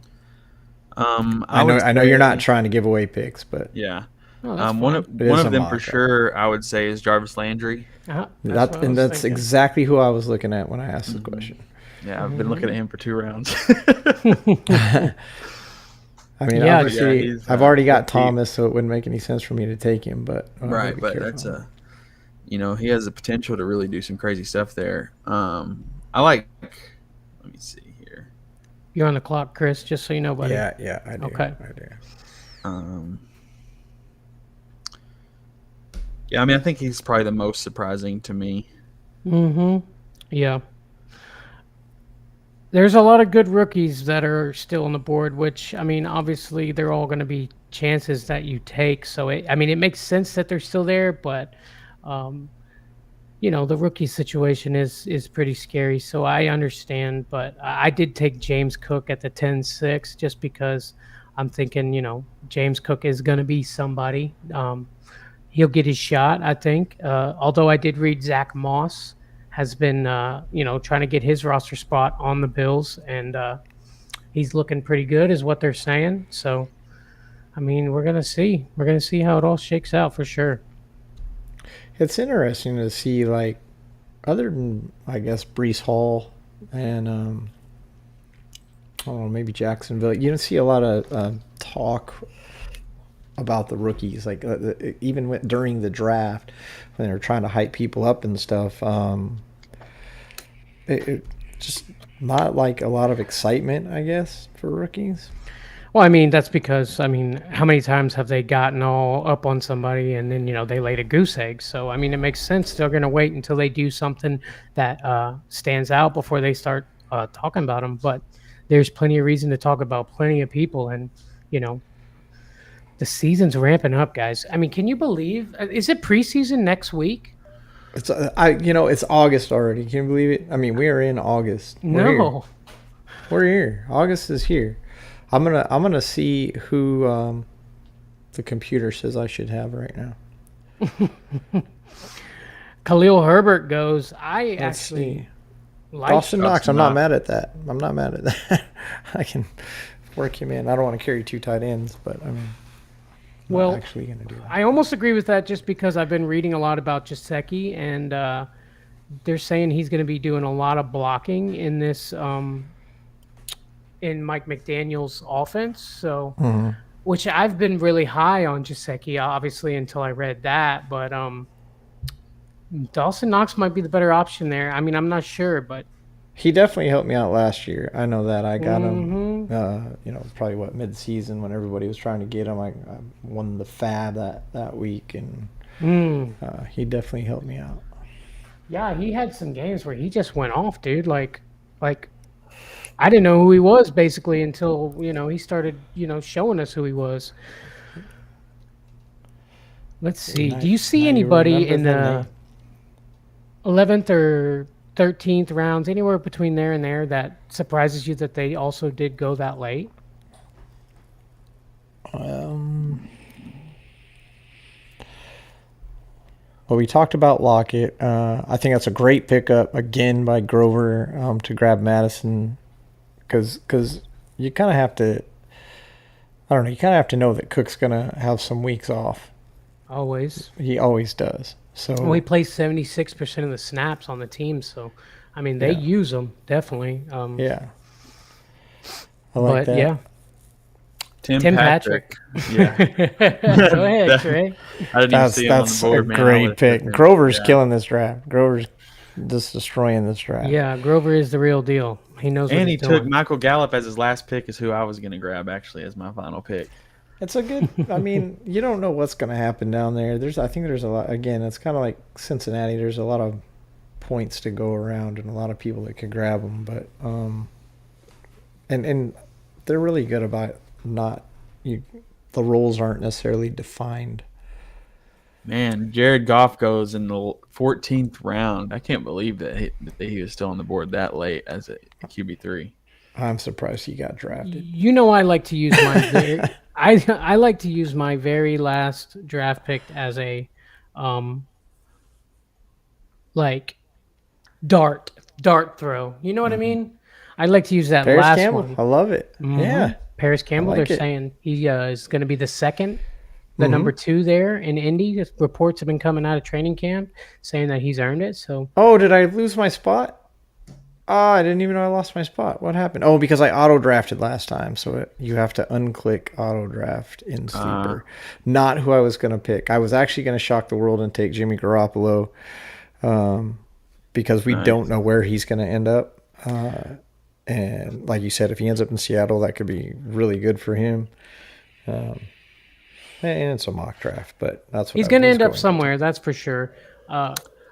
I know you're not trying to give away picks, but Yeah. Oh, that's One fine. of It is a them for mock-up. sure, I would say, is Jarvis Landry. that's exactly who I was looking at when I asked the question. Yeah, I've been looking at him for 2 rounds. I mean, Yeah, obviously, he's, I've already got he- Thomas, so it wouldn't make any sense for me to take him. But I right, gotta be but careful. that's he has the potential to really do some crazy stuff there. I like. Let me see here. You're on the clock, Chris, just so you know, buddy. Yeah, I do. Okay. I do. Yeah, I mean, I think he's probably the most surprising to me. Yeah. There's a lot of good rookies that are still on the board, which, I mean, obviously they're all going to be chances that you take. So, it makes sense that they're still there, but, the rookie situation is pretty scary. So I understand, but I did take James Cook at the 10-6 just because I'm thinking, James Cook is going to be somebody. He'll get his shot, I think. Although I did read Zach Moss has been, trying to get his roster spot on the Bills, and he's looking pretty good, is what they're saying. So, I mean, we're gonna see. We're gonna see how it all shakes out for sure. It's interesting to see, like, other than, I guess, Brees Hall and I don't know, maybe Jacksonville. You don't see a lot of talk about the rookies, like even during the draft when they're trying to hype people up and stuff. It just not like a lot of excitement, I guess, for rookies. Well, I mean, that's because, how many times have they gotten all up on somebody and then, they laid a goose egg? So, I mean, it makes sense. They're going to wait until they do something that stands out before they start talking about them. But there's plenty of reason to talk about plenty of people. And, the season's ramping up, guys. I mean, can you believe? Is it preseason next week? It's it's August already. Can you believe it? I mean, we are in August. We're here. August is here. I'm gonna see who the computer says I should have right now. Khalil Herbert goes. Let's Actually see. like Dawson Knox. Dawson I'm not Knox. mad at that. I'm not mad at that. I can work him in. I don't want to carry 2 tight ends, but I mean, I'm Well, not actually gonna do that. I almost agree with that just because I've been reading a lot about Gesicki, and they're saying he's going to be doing a lot of blocking in this in Mike McDaniel's offense. So, which I've been really high on Gesicki, obviously, until I read that. But Dawson Knox might be the better option there. I mean, I'm not sure, but He definitely helped me out last year. I know that. I got him. Probably mid-season when everybody was trying to get him. I won the fab that week, and he definitely helped me out. yeah, he had some games where he just went off, dude. Like I didn't know who he was basically until he started showing us who he was. Let's see. Do you see now you anybody remember in the the 11th or 13th rounds, anywhere between there and there, that surprises you that they also did go that late? Well, we talked about Lockett. I think that's a great pickup again by Grover to grab Madison, because you kind of have to. I don't know. You kind of have to know that Cook's gonna have some weeks off. Always. He always does. So Well, he plays 76% of the snaps on the team, so I mean they Yeah. use him definitely. yeah, I like But that. yeah, Tim Patrick. Yeah. Go ahead, Trey. I didn't even see him on the That's board, a man. I great would've pick. took him. Grover's Yeah. killing this draft. Grover's just destroying this draft. Yeah, Grover is the real deal. He knows what And he he's took doing. Michael Gallup as his last pick, is who I was going to grab, actually, as my final pick. It's a good. I mean, you don't know what's going to happen down there. I think there's a lot. Again, it's kind of like Cincinnati. There's a lot of points to go around and a lot of people that could grab them. But and they're really good about not you. The roles aren't necessarily defined. Man, Jared Goff goes in the 14th round. I can't believe that he was still on the board that late as a QB3. I'm surprised he got drafted. You know, I like to use my I like to use my very last draft pick as a like dart throw. You know what I mean? I like to use that Paris last Campbell. one. I love it. Mhm. Yeah. Paris Campbell. like They're it. saying he is going to be the second, the number 2 there in Indy. Reports have been coming out of training camp saying that he's earned it. So Oh, did I lose my spot? Oh, I didn't even know I lost my spot. What happened? Oh, because I auto drafted last time, so you have to unclick auto draft in Sleeper. Not who I was going to pick. I was actually going to shock the world and take Jimmy Garoppolo, because we don't know where he's going to end up. And like you said, if he ends up in Seattle, that could be really good for him. And it's a mock draft, but that's what he's I going to was end up going somewhere. That's for sure.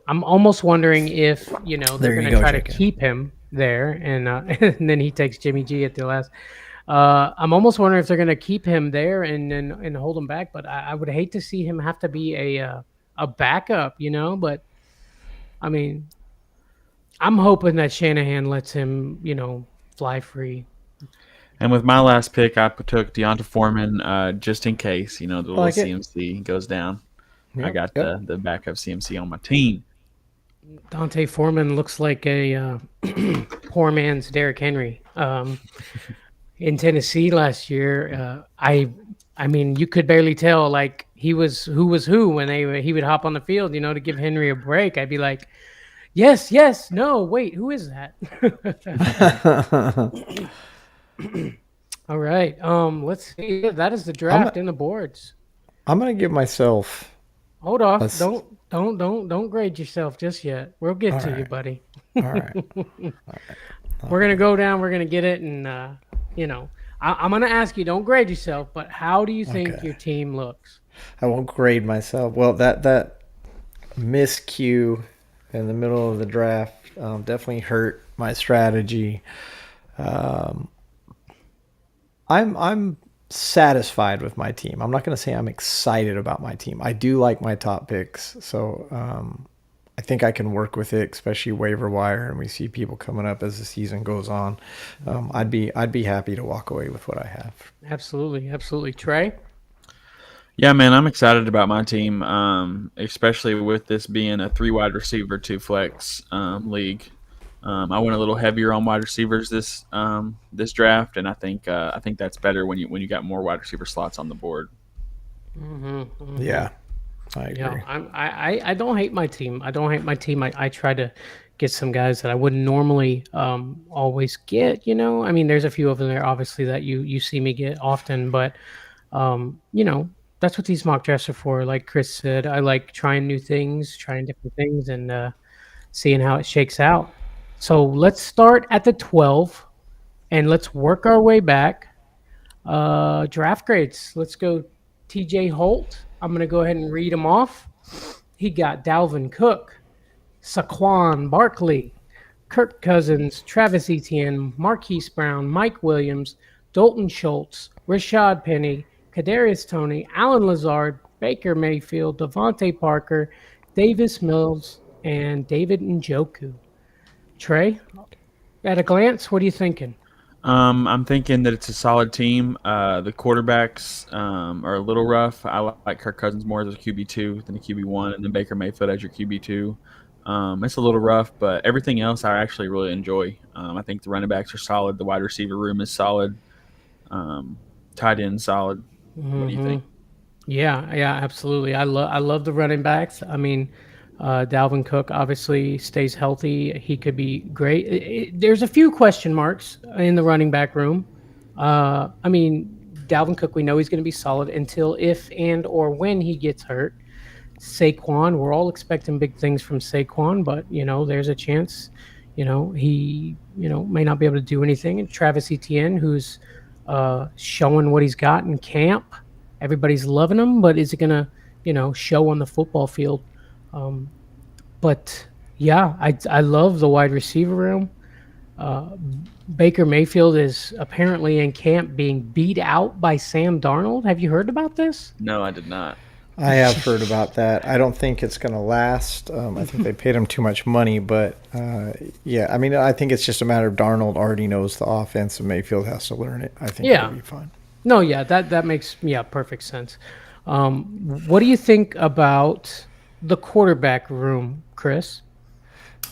I'm almost wondering if they're There you going to go, try to chicken. keep him there, and, and then he takes Jimmy G at the last. I'm almost wondering if they're going to keep him there and hold him back. But I would hate to see him have to be a backup, you know. But I mean, I'm hoping that Shanahan lets him, fly free. And with my last pick, I took Deonta Foreman just in case, the little like it. CMC goes down. I Yep, got yep. the backup CMC on my team. Dionte Foreman looks like a poor man's Derrick Henry. In Tennessee last year, I mean, you could barely tell like who was who when he would hop on the field, to give Henry a break. I'd be like, yes, no, wait, who is that? All right, let's see. That is the draft in the boards. I'm going to give myself. Hold off. Let's- Don't grade yourself just yet. We'll get to you, right. buddy. All right. We're gonna go down. We're gonna get it, and I'm gonna ask you. Don't grade yourself, but how do you think Okay. your team looks? I won't grade myself. Well, that miscue in the middle of the draft definitely hurt my strategy. I'm satisfied with my team. I'm not going to say I'm excited about my team. I do like my top picks, so I think I can work with it, especially waiver wire, and we see people coming up as the season goes on. I'd be happy to walk away with what I have. Absolutely, Trey. Yeah, man, I'm excited about my team, especially with this being a 3 wide receiver, 2 flex league. I went a little heavier on wide receivers this draft, and I think that's better when you got more wide receiver slots on the board. Yeah, I agree. Yeah, I don't hate my team. I try to get some guys that I wouldn't normally always get. I mean, there's a few of them there, obviously, that you see me get often, but that's what these mock drafts are for. Like Chris said, I like trying new things, trying different things, and seeing how it shakes out. So let's start at the 12, and let's work our way back. Draft grades. Let's go TJ Holt. I'm going to go ahead and read them off. He got Dalvin Cook, Saquon Barkley, Kirk Cousins, Travis Etienne, Marquise Brown, Mike Williams, Dalton Schultz, Rashad Penny, Kadarius Toney, Alan Lazard, Baker Mayfield, Devontae Parker, Davis Mills, and David Njoku. Trey, at a glance, what are you thinking? I'm thinking that it's a solid team. The quarterbacks are a little rough. I like Kirk Cousins more as a QB2 than a QB1, and then Baker Mayfield as your QB2. It's a little rough, but everything else I actually really enjoy. I think the running backs are solid. The wide receiver room is solid. Tight end solid. What do you think? Yeah, absolutely. I love the running backs. I mean, Dalvin Cook obviously stays healthy. He could be great. There's a few question marks in the running back room. I mean, Dalvin Cook, we know he's going to be solid until if and or when he gets hurt. Saquon, we're all expecting big things from Saquon, but there's a chance, he, may not be able to do anything. And Travis Etienne, who's showing what he's got in camp. Everybody's loving him, but is it gonna, show on the football field? But yeah, I love the wide receiver room. Baker Mayfield is apparently in camp being beat out by Sam Darnold. Have you heard about this? No, I did not. I have heard about that. I don't think it's going to last. I think they paid him too much money, but yeah, I mean, I think it's just a matter of Darnold already knows the offense and Mayfield has to learn it. I think Yeah. it'll be fine. No, yeah, that makes perfect sense. What do you think about the quarterback room, Chris?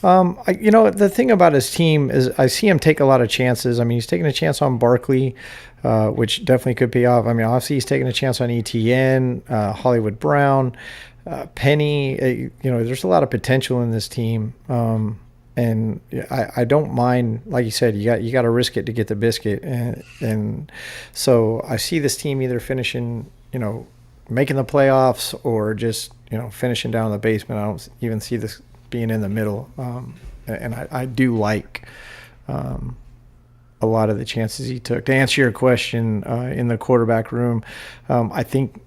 The thing about his team is I see him take a lot of chances. I mean, he's taking a chance on Barkley, which definitely could pay off. I mean, obviously he's taking a chance on ETN, Hollywood Brown, Penny. There's a lot of potential in this team. And I don't mind, like you said, you got to risk it to get the biscuit, and so I see this team either finishing, making the playoffs or just finishing down in the basement. I don't even see this being in the middle, and I do like a lot of the chances he took. To answer your question, in the quarterback room, I think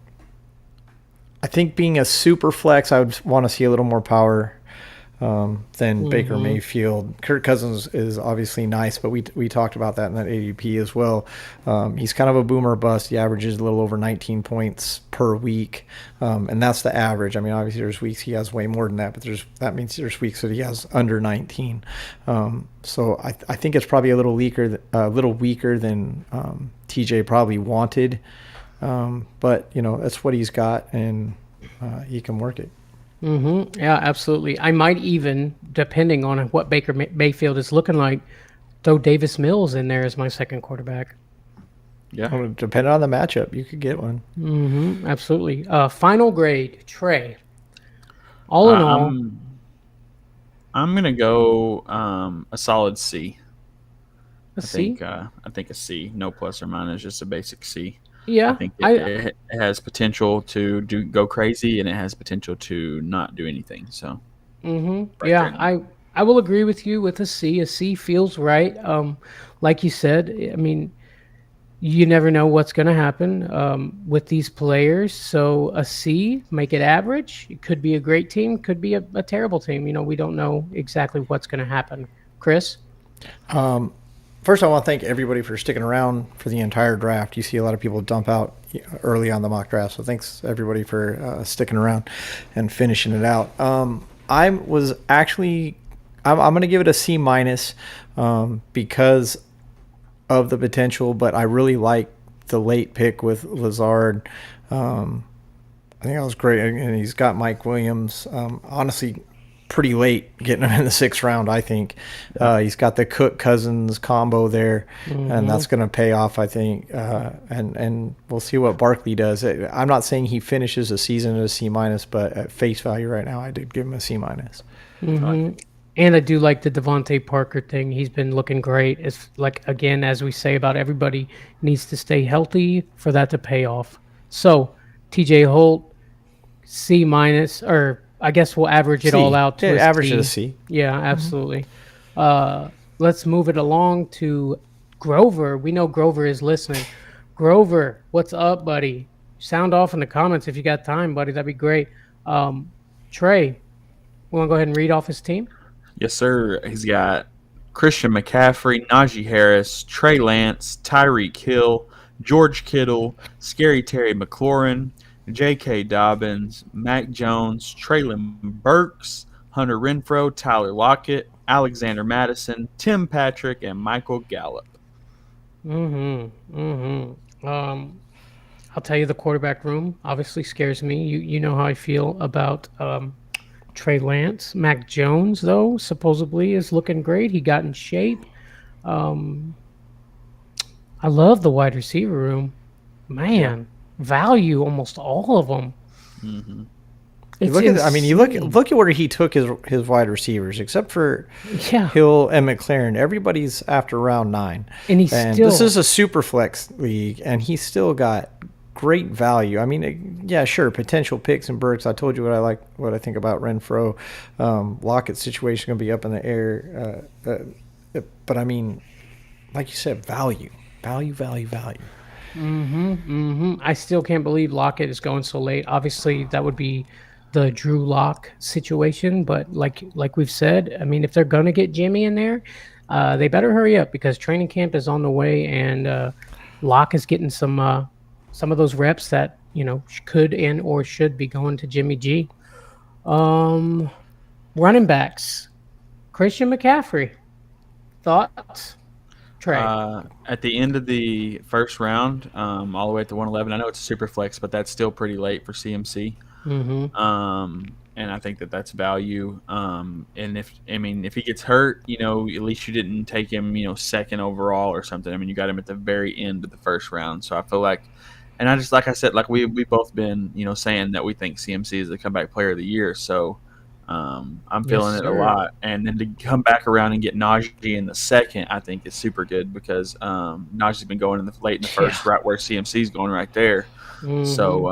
being a super flex, I would want to see a little more power than Baker Mayfield. Kirk Cousins is obviously nice, but we talked about that in that ADP as well. He's kind of a boomer bust. He averages a little over 19 points per week, and that's the average. I mean, obviously there's weeks he has way more than that, but that means there's weeks that he has under 19. So I think it's probably a little weaker than TJ probably wanted, but that's what he's got, and he can work it. Yeah, absolutely. I might even, depending on what Baker Mayfield is looking like, throw Davis Mills in there as my second quarterback. Yeah. Well, depending on the matchup, you could get one. Absolutely. Final grade, Trey. All in all, I'm gonna go a solid C. a C. I think a C, no plus or minus, just a basic C. Yeah, I think it has potential to go crazy, and it has potential to not do anything. So, Yeah, I will agree with you with a C. A C feels right. Like you said, I mean, you never know what's going to happen with these players. So a C, make it average. It could be a great team, could be a terrible team. We don't know exactly what's going to happen. Chris? First, I want to thank everybody for sticking around for the entire draft. You see a lot of people dump out early on the mock draft, so thanks everybody for sticking around and finishing it out. I'm going to give it a C minus because of the potential, but I really like the late pick with Lazard. I think that was great, and he's got Mike Williams. Honestly, pretty late getting him in the 6th round, I think. He's got the Cook-Cousins combo there, and that's going to pay off, I think. And we'll see what Barkley does. I'm not saying he finishes a season at a C minus, but at face value right now, I did give him a C minus. And I do like the Devontae Parker thing. He's been looking great. It's like, again, as we say about everybody, needs to stay healthy for that to pay off. So, TJ Holt, C minus, or I guess we'll average it all out to average it a C. Yeah, absolutely. Let's move it along to Grover. We know Grover is listening. Grover, what's up, buddy? Sound off in the comments if you got time, buddy. That'd be great. Trey, we want to go ahead and read off his team? yes, sir. He's got Christian McCaffrey, Najee Harris, Trey Lance, Tyreek Hill, George Kittle, Scary Terry McLaurin, J.K. Dobbins, Mac Jones, Traylon Burks, Hunter Renfrow, Tyler Lockett, Alexander Madison, Tim Patrick, and Michael Gallup. I'll tell you, the quarterback room obviously scares me. You know how I feel about Trey Lance. Mac Jones, though, supposedly is looking great. He got in shape. I love the wide receiver room. man, value almost all of them. Mm-hmm. It's Look at, I mean, you insane. look at where he took his wide receivers, except for Yeah. Hill and McLaren. Everybody's after round 9, And he's still this is a super flex league, and he's still got great value. I mean, yeah, sure, potential picks and Burks. I told you what I think about Renfro. Lockett's situation going to be up in the air, but I mean, like you said, value. I still can't believe Lockett is going so late. Obviously, that would be the Drew Lock situation, but like we've said, I mean, if they're gonna get Jimmy in there, they better hurry up because training camp is on the way, and Lock is getting some of those reps that could and or should be going to Jimmy G. Running backs, Christian McCaffrey. Thoughts, Trey? At the end of the first round, all the way up to 111. I know it's a super flex, but that's still pretty late for CMC. And I think that's value. And if he gets hurt, at least you didn't take him, second overall or something. I mean, you got him at the very end of the first round. So I feel like, and I just, like I said, like we both been, saying that we think CMC is the comeback player of the year. So I'm feeling it a lot. And then to come back around and get Najee in the second, I think is super good because Najee's been going late in the first, right where CMC's going right there. So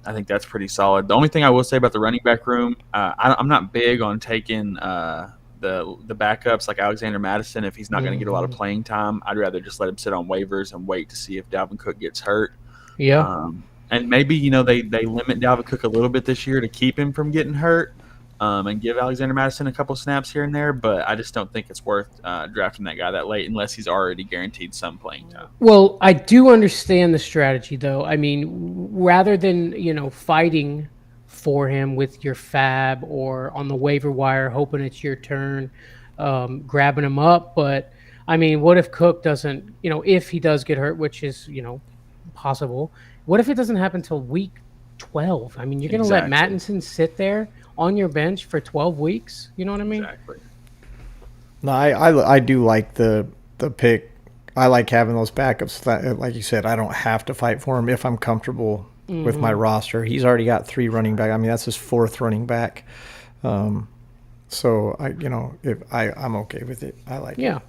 I think that's pretty solid. The only thing I will say about the running back room, I'm not big on taking the backups like Alexander Madison if he's not going to get a lot of playing time. I'd rather just let him sit on waivers and wait to see if Dalvin Cook gets hurt. Yeah. And maybe they limit Dalvin Cook a little bit this year to keep him from getting hurt. And give Alexander Madison a couple snaps here and there, but I just don't think it's worth drafting that guy that late unless he's already guaranteed some playing time. Well, I do understand the strategy, though. I mean, rather than fighting for him with your fab or on the waiver wire, hoping it's your turn, grabbing him up. But I mean, what if Cook doesn't? If he does get hurt, which is possible. What if it doesn't happen until week 12? I mean, you're going to let Mattinson sit there on your bench for 12 weeks. You know what I mean? Exactly. No, I do like the pick. I like having those backups. That, like you said, I don't have to fight for him if I'm comfortable with my roster. He's already got 3 running back. I mean, that's his 4th running back. So I'm okay with it. I like it.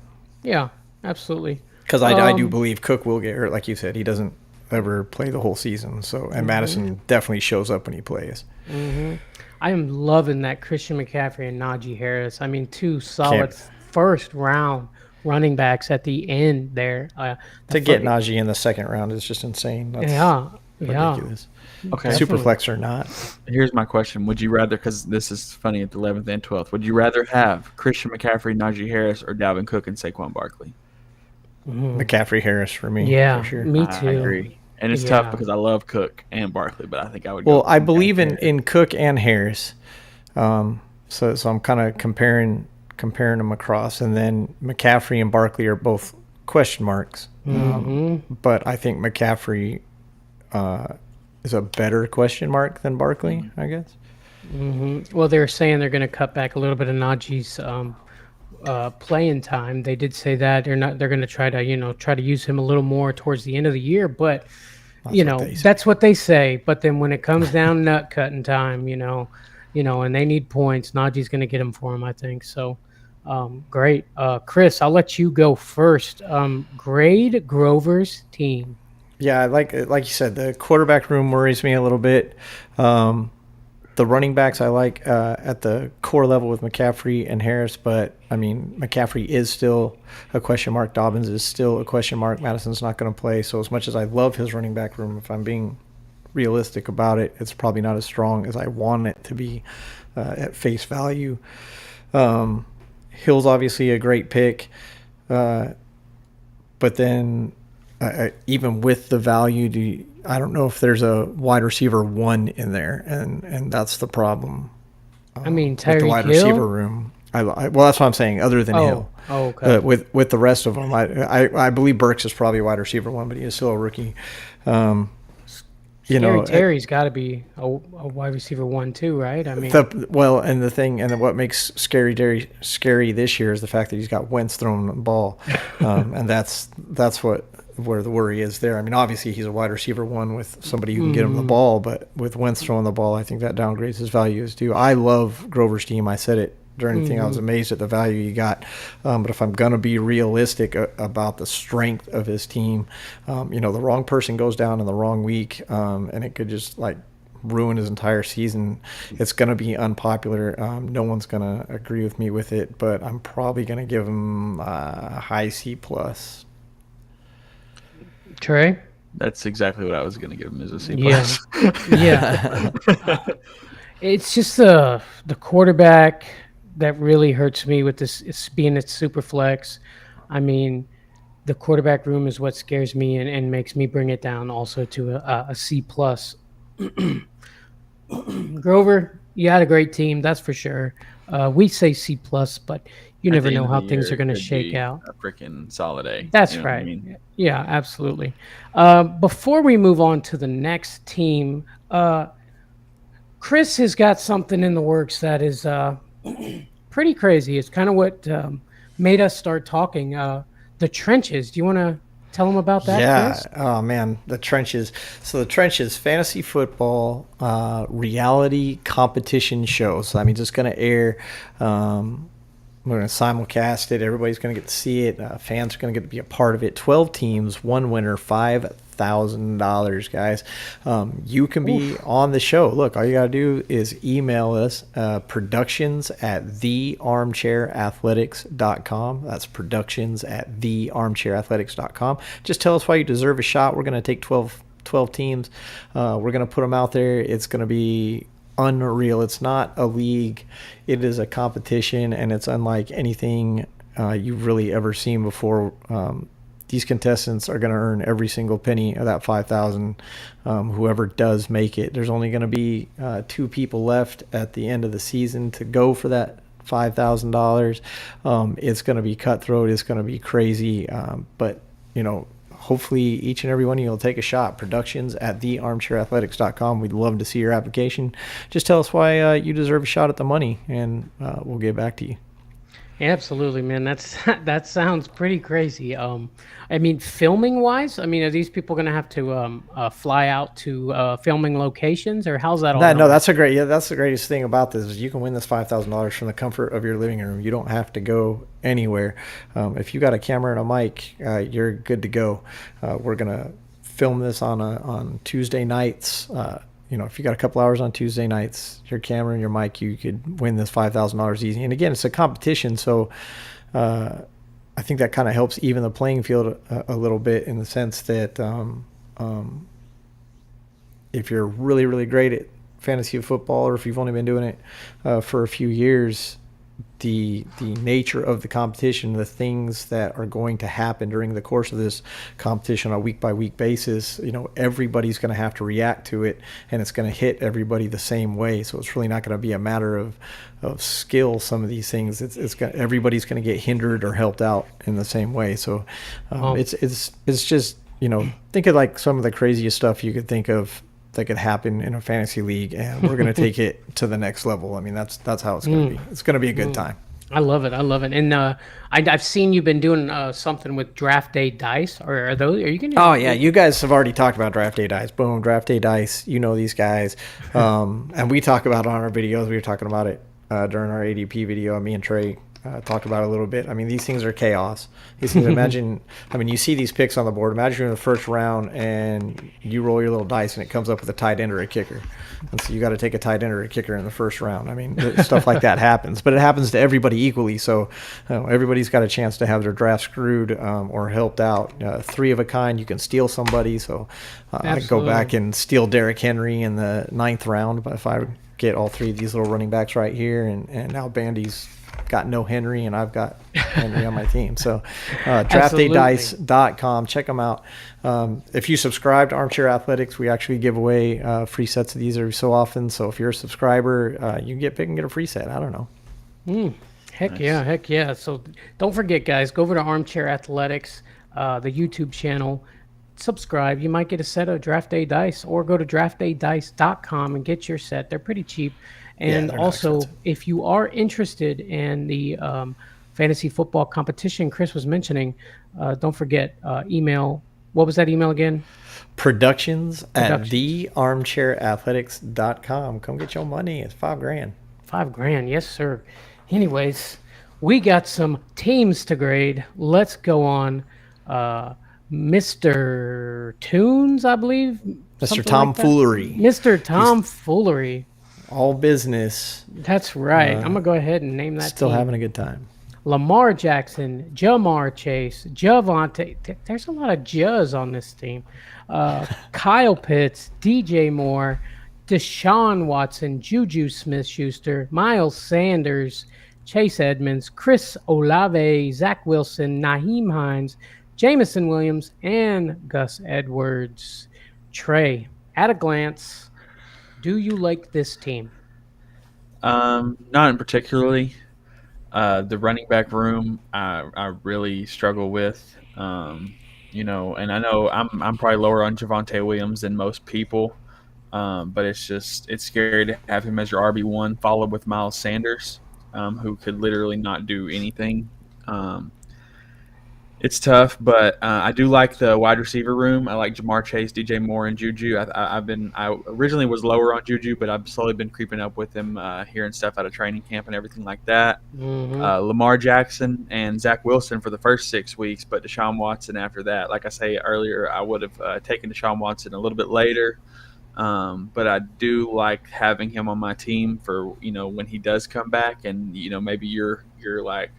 Yeah, absolutely. Because I do believe Cook will get hurt. Like you said, he doesn't ever play the whole season. So and Madison definitely shows up when he plays. I am loving that Christian McCaffrey and Najee Harris. I mean, 2 solid first round running backs at the end there. To get Najee in the 2nd round is just insane. That's ridiculous. Okay. Superflex or not. Here's my question. Would you rather, because this is funny at the 11th and 12th, would you rather have Christian McCaffrey, Najee Harris, or Dalvin Cook and Saquon Barkley? McCaffrey Harris for me. Yeah, for sure. me too. I agree. And it's tough because I love Cook and Barkley, but I think I would go. Well, I believe in Cook and Harris. So I'm kind of comparing them across, and then McCaffrey and Barkley are both question marks. But I think McCaffrey is a better question mark than Barkley, I guess. Well, they're saying they're going to cut back a little bit of Najee's playing time. They did say that they're going to try to use him a little more towards the end of the year, but that's what they say. But then when it comes down nut cutting time, and they need points, Najee's going to get them for him, I think. So great. Chris, I'll let you go first. Grade Grover's team. Yeah, like you said, the quarterback room worries me a little bit. The running backs I like at the core level with McCaffrey and Harris, but I mean McCaffrey is still a question mark. Dobbins is still a question mark. Madison's not going to play. So as much as I love his running back room, if I'm being realistic about it, it's probably not as strong as I want it to be at face value. Hill's obviously a great pick, but then even with the value, I don't know if there's a wide receiver 1 in there, and that's the problem. I mean, with the Tyreek wide Hill? receiver room. Well, that's what I'm saying. Other than Hill, okay. With the rest of them, I believe Burks is probably a wide receiver 1, but he is still a rookie. Terry's got to be a wide receiver 1 too, right? I mean, what makes scary this year is the fact that he's got Wentz throwing the ball, and that's what where the worry is there. I mean, obviously he's a wide receiver one with somebody who can get him the ball, but with Wentz throwing the ball, I think that downgrades his value as due. I love Grover's team. I said it during the thing. I was amazed at the value he got. But if I'm going to be realistic about the strength of his team, the wrong person goes down in the wrong week, and it could just like ruin his entire season. It's going to be unpopular. No one's going to agree with me with it, but I'm probably going to give him a high C+. Trey? That's exactly what I was going to give him as a C+. Yeah. Yeah. It's just the quarterback that really hurts me with this. It's being at Superflex. I mean, the quarterback room is what scares me and makes me bring it down also to a C+. Grover, you had a great team, that's for sure. We say C+, but you never know how things are going to shake out. A freaking solid A. That's You know what right. I mean? Yeah, absolutely. Before we move on to the next team, Chris has got something in the works that is pretty crazy. It's kind of what made us start talking. The trenches. Do you want to tell them about that, Yeah. Chris? Oh, man. The trenches. So the trenches, fantasy football, reality competition shows. I mean, just going to air. We're going to simulcast it. Everybody's going to get to see it. Fans are going to get to be a part of it. 12 teams, one winner, $5,000, guys. You can be on the show. Look, all you got to do is email us, productions@thearmchairathletics.com. That's productions@thearmchairathletics.com. Just tell us why you deserve a shot. We're going to take 12 teams. We're going to put them out there. It's going to be unreal. It's not a league. It is a competition, and it's unlike anything you've really ever seen before. These contestants are going to earn every single penny of that $5,000. Whoever does make it, there's only going to be 2 people left at the end of the season to go for that $5,000. It's going to be cutthroat. It's going to be crazy. But hopefully each and every one of you will take a shot. Productions@thearmchairathletics.com. We'd love to see your application. Just tell us why you deserve a shot at the money, and we'll get back to you. Absolutely, man. That sounds pretty crazy. I mean, filming wise, are these people going to have to fly out to filming locations, or how's that all? No, that's the greatest thing about this is you can win this $5,000 from the comfort of your living room. You don't have to go anywhere. If you got a camera and a mic, you're good to go. We're gonna film this on Tuesday nights. If you got a couple hours on Tuesday nights, your camera and your mic, you could win this $5,000 easy. And again, it's a competition, so I think that kind of helps even the playing field a little bit in the sense that if you're really, really great at fantasy football, or if you've only been doing it for a few years, the nature of the competition, the things that are going to happen during the course of this competition on a week-by-week basis, everybody's going to have to react to it, and it's going to hit everybody the same way. So it's really not going to be a matter of skill. Some of these things, everybody's going to get hindered or helped out in the same way. So it's just think of like some of the craziest stuff you could think of that could happen in a fantasy league, and we're going to take it to the next level. That's how it's going to be. It's going to be a good time. I love it. And I've seen you've been doing something with draft day dice. Are you going to? Oh yeah, you guys have already talked about draft day dice. Boom, draft day dice. These guys, and we talk about it on our videos. We were talking about it during our ADP video. Me and Trey talked about it a little bit. These things are chaos. These things, you see these picks on the board. Imagine you're in the first round and you roll your little dice and it comes up with a tight end or a kicker. And so you got to take a tight end or a kicker in the first round. Stuff like that happens, but it happens to everybody equally. So everybody's got a chance to have their draft screwed or helped out. 3 of a kind, you can steal somebody. So I could go back and steal Derrick Henry in the 9th round, but if I get all 3 of these little running backs right here, and now Bandy's got no Henry and I've got Henry on my team. So draftdaydice.com, check them out. If you subscribe to Armchair Athletics, we actually give away free sets of these every so often. So if you're a subscriber, you can get pick and get a free set. I don't know. Heck yeah. So don't forget, guys, go over to Armchair Athletics, the YouTube channel, subscribe. You might get a set of Draft Day Dice, or go to draftdaydice.com and get your set. They're pretty cheap. And also, if you are interested in the fantasy football competition Chris was mentioning, don't forget, email What was that email again? Productions at Productions. thearmchairathletics.com. Come get your money. It's $5,000. $5,000, yes, sir. Anyways, we got some teams to grade. Let's go on. Mr. Tunes, I believe. Mr. Tomfoolery. Mr. Tomfoolery. All business. That's right. I'm gonna go ahead and name that. Still team. having a good time. Lamar Jackson, Jamar Chase, Javonte. There's a lot of Juz on this team. Kyle Pitts, DJ Moore, Deshaun Watson, Juju Smith-Schuster, Miles Sanders, Chase Edmonds, Chris Olave, Zach Wilson, Naheem Hines, Jamison Williams, and Gus Edwards. Trey, at a glance, do you like this team? Not in particularly. The running back room, I really struggle with. And I know I'm probably lower on Javonte Williams than most people, but it's scary to have him as your RB1, followed with Miles Sanders, who could literally not do anything. It's tough, but I do like the wide receiver room. I like Jamar Chase, DJ Moore, and Juju. I originally was lower on Juju, but I've slowly been creeping up with him, hearing stuff out of training camp and everything like that. Lamar Jackson and Zach Wilson for the first 6 weeks, but Deshaun Watson after that. Like I say earlier, I would have taken Deshaun Watson a little bit later, but I do like having him on my team for when he does come back, and maybe you're like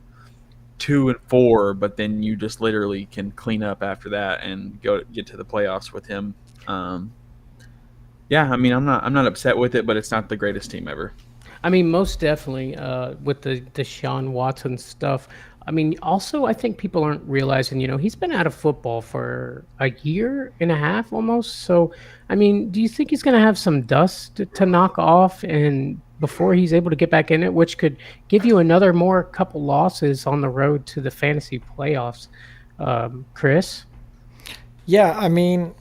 2 and 4, but then you just literally can clean up after that and get to the playoffs with him. I'm not upset with it, but it's not the greatest team ever. I mean, most definitely with the Deshaun Watson stuff. I mean, also, I think people aren't realizing, he's been out of football for a year and a half almost. So, I mean, do you think he's going to have some dust to knock off and before he's able to get back in it, which could give you another more couple losses on the road to the fantasy playoffs? Chris? Yeah, I mean,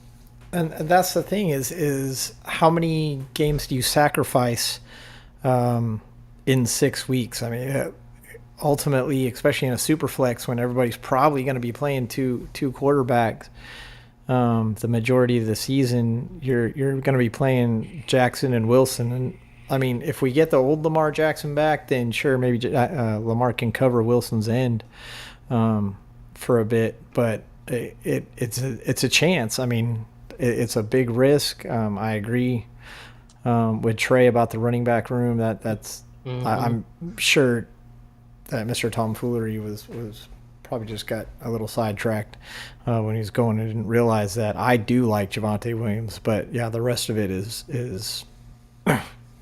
and that's the thing is how many games do you sacrifice in 6 weeks? I mean, ultimately, especially in a super flex when everybody's probably going to be playing two quarterbacks the majority of the season, you're going to be playing Jackson and Wilson. And I mean, if we get the old Lamar Jackson back, then sure, maybe Lamar can cover Wilson's end for a bit, but it's a chance. I mean, it's a big risk. I agree with Trey about the running back room. That's I'm sure that Mr. Tomfoolery was probably just got a little sidetracked when he was going and didn't realize that I do like Javonte Williams, but yeah, the rest of it is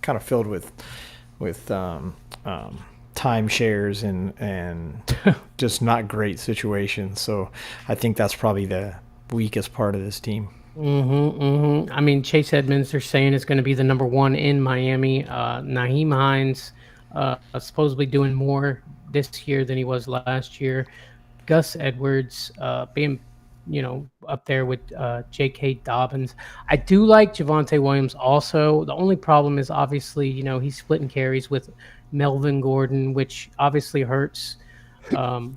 kind of filled with timeshares and just not great situations. So I think that's probably the weakest part of this team. I mean, Chase Edmonds, they're saying is going to be the number one in Miami. Naheem Hines supposedly doing more this year than he was last year. Gus Edwards being, up there with J.K. Dobbins. I do like Javonte Williams also. The only problem is obviously, he's splitting carries with Melvin Gordon, which obviously hurts him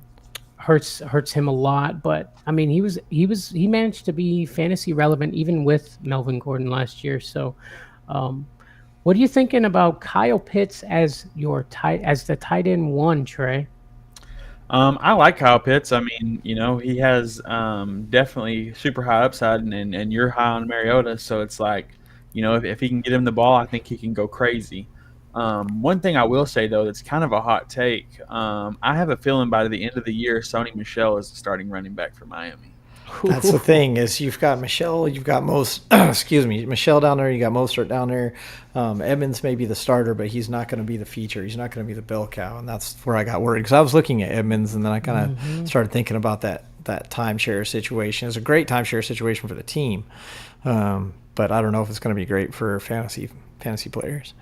a lot. But I mean, he managed to be fantasy relevant even with Melvin Gordon last year. So, what are you thinking about Kyle Pitts as the tight end one, Trey? I like Kyle Pitts. I mean, he has definitely super high upside, and you're high on Mariota, so it's like, if he can get him the ball, I think he can go crazy. One thing I will say, though, that's kind of a hot take. I have a feeling by the end of the year, Sony Michel is the starting running back for Miami. That's the thing is you've got Michelle, you've got Michelle down there, you got Mostert down there. Edmonds may be the starter, but he's not going to be the feature. He's not going to be the bell cow, and that's where I got worried because I was looking at Edmonds, and then I kind of started thinking about that timeshare situation. It's a great timeshare situation for the team, but I don't know if it's going to be great for fantasy players.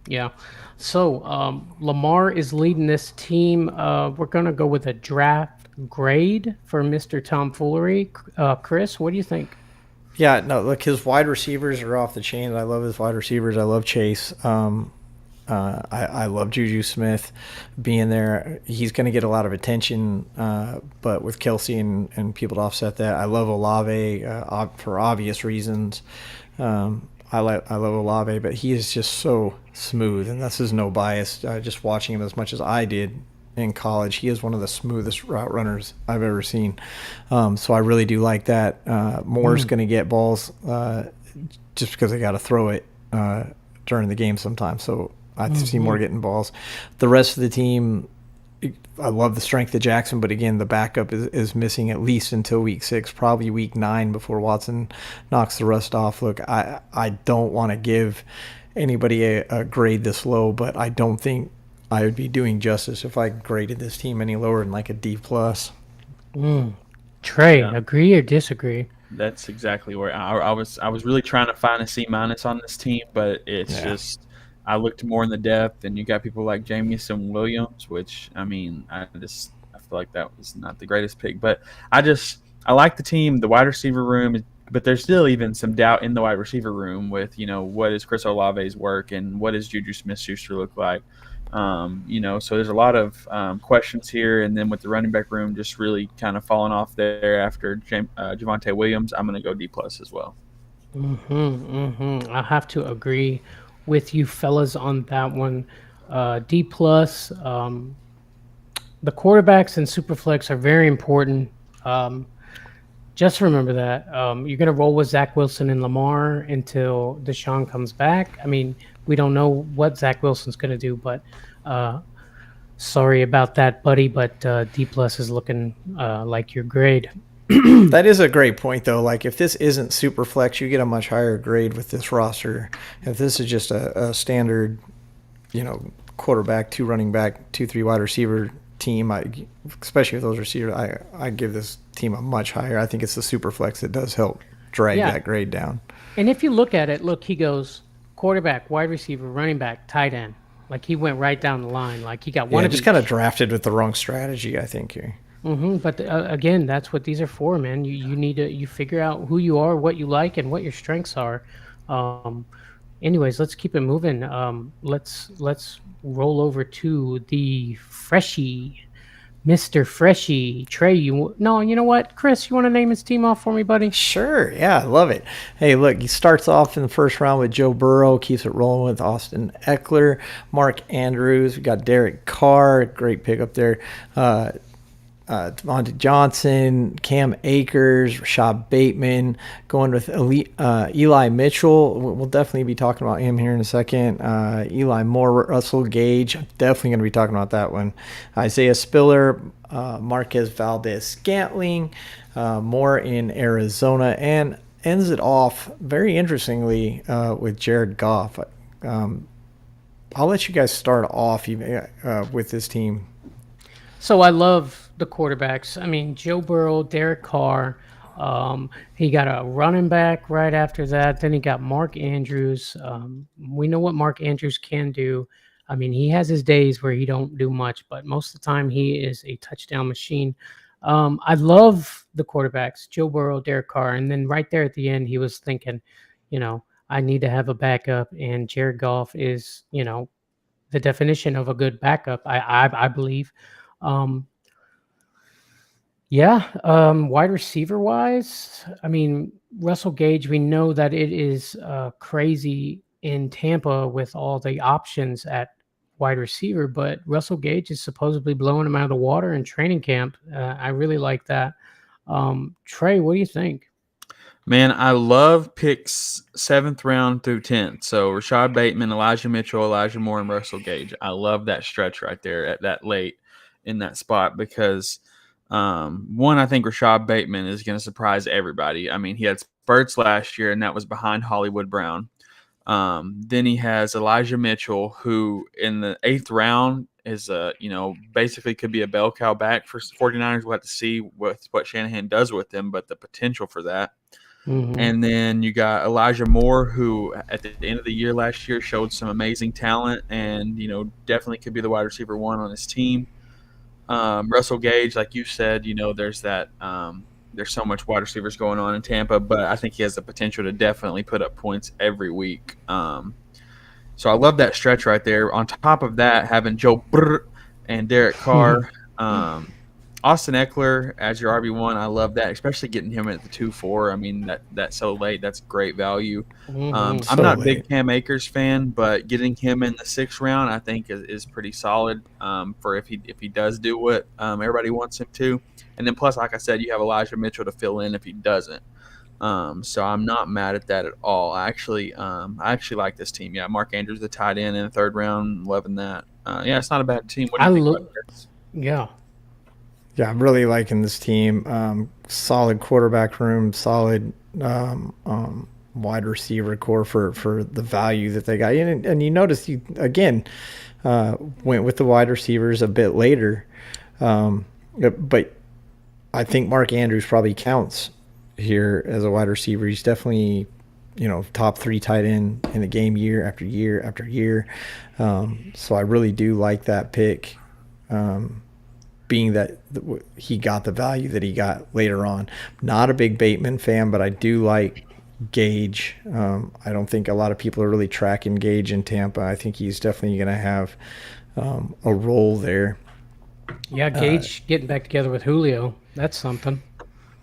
Yeah. So Lamar is leading this team. We're going to go with a draft grade for Mr. Tomfoolery. Chris, what do you think? Yeah, no, look, his wide receivers are off the chain. I love his wide receivers. I love Chase. I love Juju Smith being there. He's going to get a lot of attention, but with Kelsey and people to offset that, I love Olave for obvious reasons. I love Olave, but he is just so smooth, and this is no bias. Just watching him as much as I did in college, he is one of the smoothest route runners I've ever seen. So I really do like that. Moore's going to get balls just because they got to throw it during the game sometimes. So I see Moore getting balls. The rest of the team, I love the strength of Jackson, but again, the backup is missing at least until week 6, probably week 9 before Watson knocks the rust off. Look, I don't want to give anybody a grade this low, but I don't think I would be doing justice if I graded this team any lower than like a D+. Trey, agree or disagree? That's exactly where I was really trying to find a C- on this team, but it's just I looked more in the depth, and you got people like Jamison Williams, which I feel like that was not the greatest pick, but I like the team, the wide receiver room, but there's still even some doubt in the wide receiver room with what is Chris Olave's work and what does Juju Smith-Schuster look like. So there's a lot of questions here, and then with the running back room just really kind of falling off there after Javonte Williams, I'm going to go D+ as well. I have to agree with you fellas on that one. D+. The quarterbacks and Superflex are very important. Just remember that. You're going to roll with Zach Wilson and Lamar until Deshaun comes back. I mean, we don't know what Zach Wilson's going to do, but sorry about that, buddy, but D+ is looking like your grade. That is a great point, though. Like, if this isn't Superflex, you get a much higher grade with this roster. If this is just a standard, quarterback, 2 running back, 2-3 wide receiver team, especially with those receivers, I give this team a much higher. I think it's the Superflex that does help drag that grade down. And if you look at it, he goes quarterback, wide receiver, running back, tight end. Like, he went right down the line. Like, he got one of each. Just kind of drafted with the wrong strategy, I think, here. But again, that's what these are for, man. You need to figure out who you are, what you like, and what your strengths are. Anyways, let's keep it moving. Let's roll over to the Freshie, Mr. Freshie. Trey, you know what? Chris, you want to name his team off for me, buddy? Sure, yeah, I love it. Hey, look, he starts off in the first round with Joe Burrow, keeps it rolling with Austin Eckler, Mark Andrews. We got Derek Carr, great pick up there. Dionte Johnson, Cam Akers, Rashad Bateman, going with Eli Mitchell. We'll definitely be talking about him here in a second. Eli Moore, Russell Gage. I'm definitely going to be talking about that one. Isaiah Spiller, Marquez Valdez-Scantling, Moore in Arizona, and ends it off very interestingly with Jared Goff. I'll let you guys start off with this team. So I love the quarterbacks. I mean, Joe Burrow, Derek Carr. He got a running back right after that. Then he got Mark Andrews. We know what Mark Andrews can do. I mean, he has his days where he don't do much, but most of the time he is a touchdown machine. I love the quarterbacks, Joe Burrow, Derek Carr. And then right there at the end, he was thinking, I need to have a backup. And Jared Goff is, the definition of a good backup, I believe. Wide receiver wise, I mean, Russell Gage, we know that it is crazy in Tampa with all the options at wide receiver, but Russell Gage is supposedly blowing him out of the water in training camp. I really like that. Trey, what do you think? Man, I love picks 7th round through 10th. So Rashad Bateman, Elijah Mitchell, Elijah Moore, and Russell Gage. I love that stretch right there at that late in that spot because one, I think Rashad Bateman is going to surprise everybody. I mean, he had spurts last year, and that was behind Hollywood Brown. Then he has Elijah Mitchell, who in the 8th round is basically could be a bell cow back for 49ers. We'll have to see what Shanahan does with him, but the potential for that. Mm-hmm. And then you got Elijah Moore, who at the end of the year last year showed some amazing talent and, definitely could be the wide receiver 1 on his team. Russell Gage, like you said, there's that there's so much wide receivers going on in Tampa, but I think he has the potential to definitely put up points every week. So I love that stretch right there. On top of that, having Joe Burr and Derek Carr, Austin Eckler as your RB1, I love that, especially getting him at the 2-4. I mean, that's so late. That's great value. I'm not a big Cam Akers fan, but getting him in the 6th round, I think, is pretty solid for if he does do what everybody wants him to. And then plus, like I said, you have Elijah Mitchell to fill in if he doesn't. So I'm not mad at that at all. I actually like this team. Yeah, Mark Andrews, the tight end in the 3rd round, loving that. Yeah, it's not a bad team. What do you think about this? Yeah. Yeah, I'm really liking this team. Solid quarterback room, solid wide receiver core for the value that they got. And you notice you again went with the wide receivers a bit later, but I think Mark Andrews probably counts here as a wide receiver. He's definitely top 3 tight end in the game year after year after year. So I really do like that pick. Being that he got the value that he got later on. Not a big Bateman fan, but I do like Gage. I don't think a lot of people are really tracking Gage in Tampa. I think he's definitely going to have a role there. Yeah, Gage getting back together with Julio. That's something.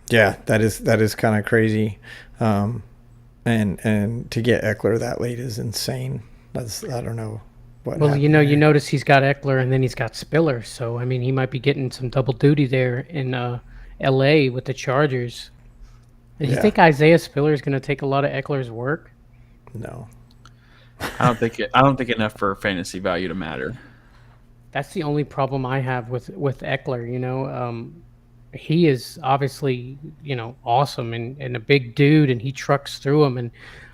Yeah, that is kind of crazy. And to get Eckler that late is insane. I don't know. Well, you notice he's got Eckler and then he's got Spiller. So, I mean, he might be getting some double duty there in L.A. with the Chargers. Do you think Isaiah Spiller is going to take a lot of Eckler's work? No. I don't think enough for fantasy value to matter. That's the only problem I have with Eckler. He is obviously, awesome and a big dude, and he trucks through them. And,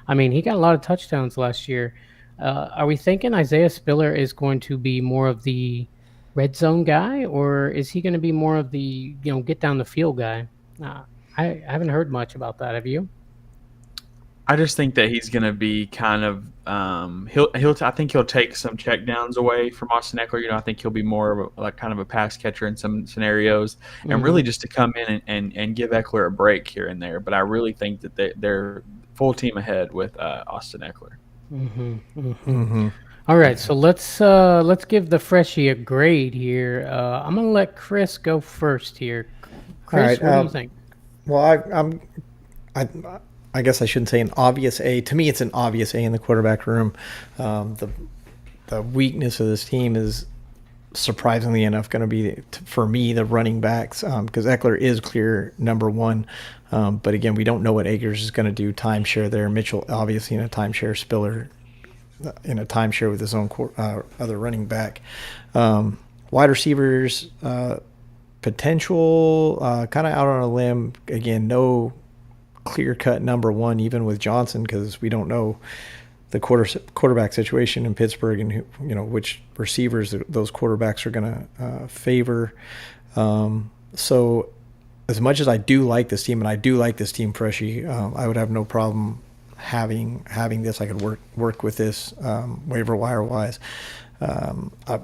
I mean, he got a lot of touchdowns last year. Are we thinking Isaiah Spiller is going to be more of the red zone guy, or is he going to be more of the get down the field guy? I haven't heard much about that. Have you? I just think that he's going to be kind of I think he'll take some check downs away from Austin Eckler. I think he'll be more of like kind of a pass catcher in some scenarios, and really just to come in and give Eckler a break here and there. But I really think that they're full team ahead with Austin Eckler. All right, so let's give the freshie a grade here. I'm gonna let Chris go first here. Chris, what do you think? Well, I guess I shouldn't say an obvious A. To me, it's an obvious A in the quarterback room. The weakness of this team is surprisingly enough going to be, for me, the running backs, because Eckler is clear number 1. But again, we don't know what Akers is going to do. Timeshare there. Mitchell, obviously, in a timeshare. Spiller in a timeshare with his own other running back. Wide receivers, potential, kind of out on a limb. Again, no clear-cut number 1, even with Johnson, because we don't know the quarterback situation in Pittsburgh and which receivers those quarterbacks are going to favor. So as much as I do like this team, and I do like this team, Freshie, I would have no problem having this. I could work with this waiver wire wise. I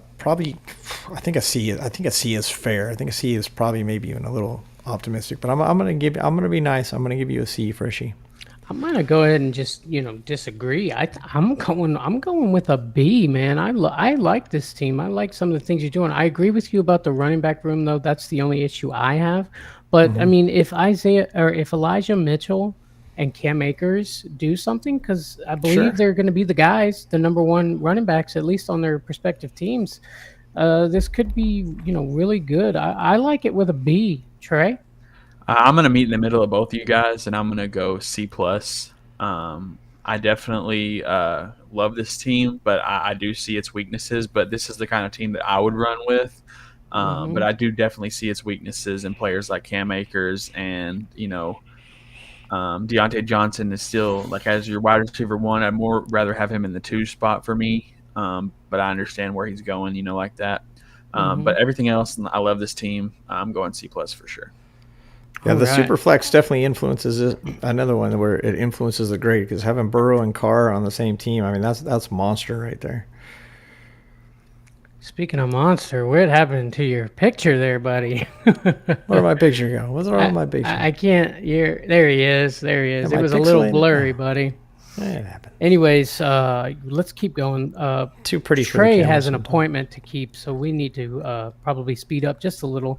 think a C is fair. I think a C is probably maybe even a little optimistic, but I'm gonna be nice. I'm gonna give you a C, Freshie. I'm gonna go ahead and just disagree. I'm going with a B, man. I like this team. I like some of the things you're doing. I agree with you about the running back room, though. That's the only issue I have. But I mean, if Elijah Mitchell and Cam Akers do something, because I believe they're going to be the guys, the number 1 running backs, at least on their respective teams. This could be really good. I like it with a B. Trey? I'm going to meet in the middle of both of you guys, and I'm going to go C+. I definitely love this team, but I do see its weaknesses. But this is the kind of team that I would run with. But I do definitely see its weaknesses in players like Cam Akers and, Dionte Johnson is still, like, as your wide receiver 1, I'd more rather have him in the 2 spot for me. But I understand where he's going, like that. But everything else, I love this team. I'm going C+ for sure. Yeah, the Superflex definitely influences it. Another one where it influences the grade, because having Burrow and Carr on the same team, I mean, that's monster right there. Speaking of monster, what happened to your picture there, buddy? Where'd my picture go? What's wrong with my picture? I can't. There he is. There he is. Am It was I a little pixelated? blurry, buddy. It happened. Anyways, let's keep going. Too pretty for the Trey camera has an sometimes. appointment to keep, so we need to probably speed up just a little.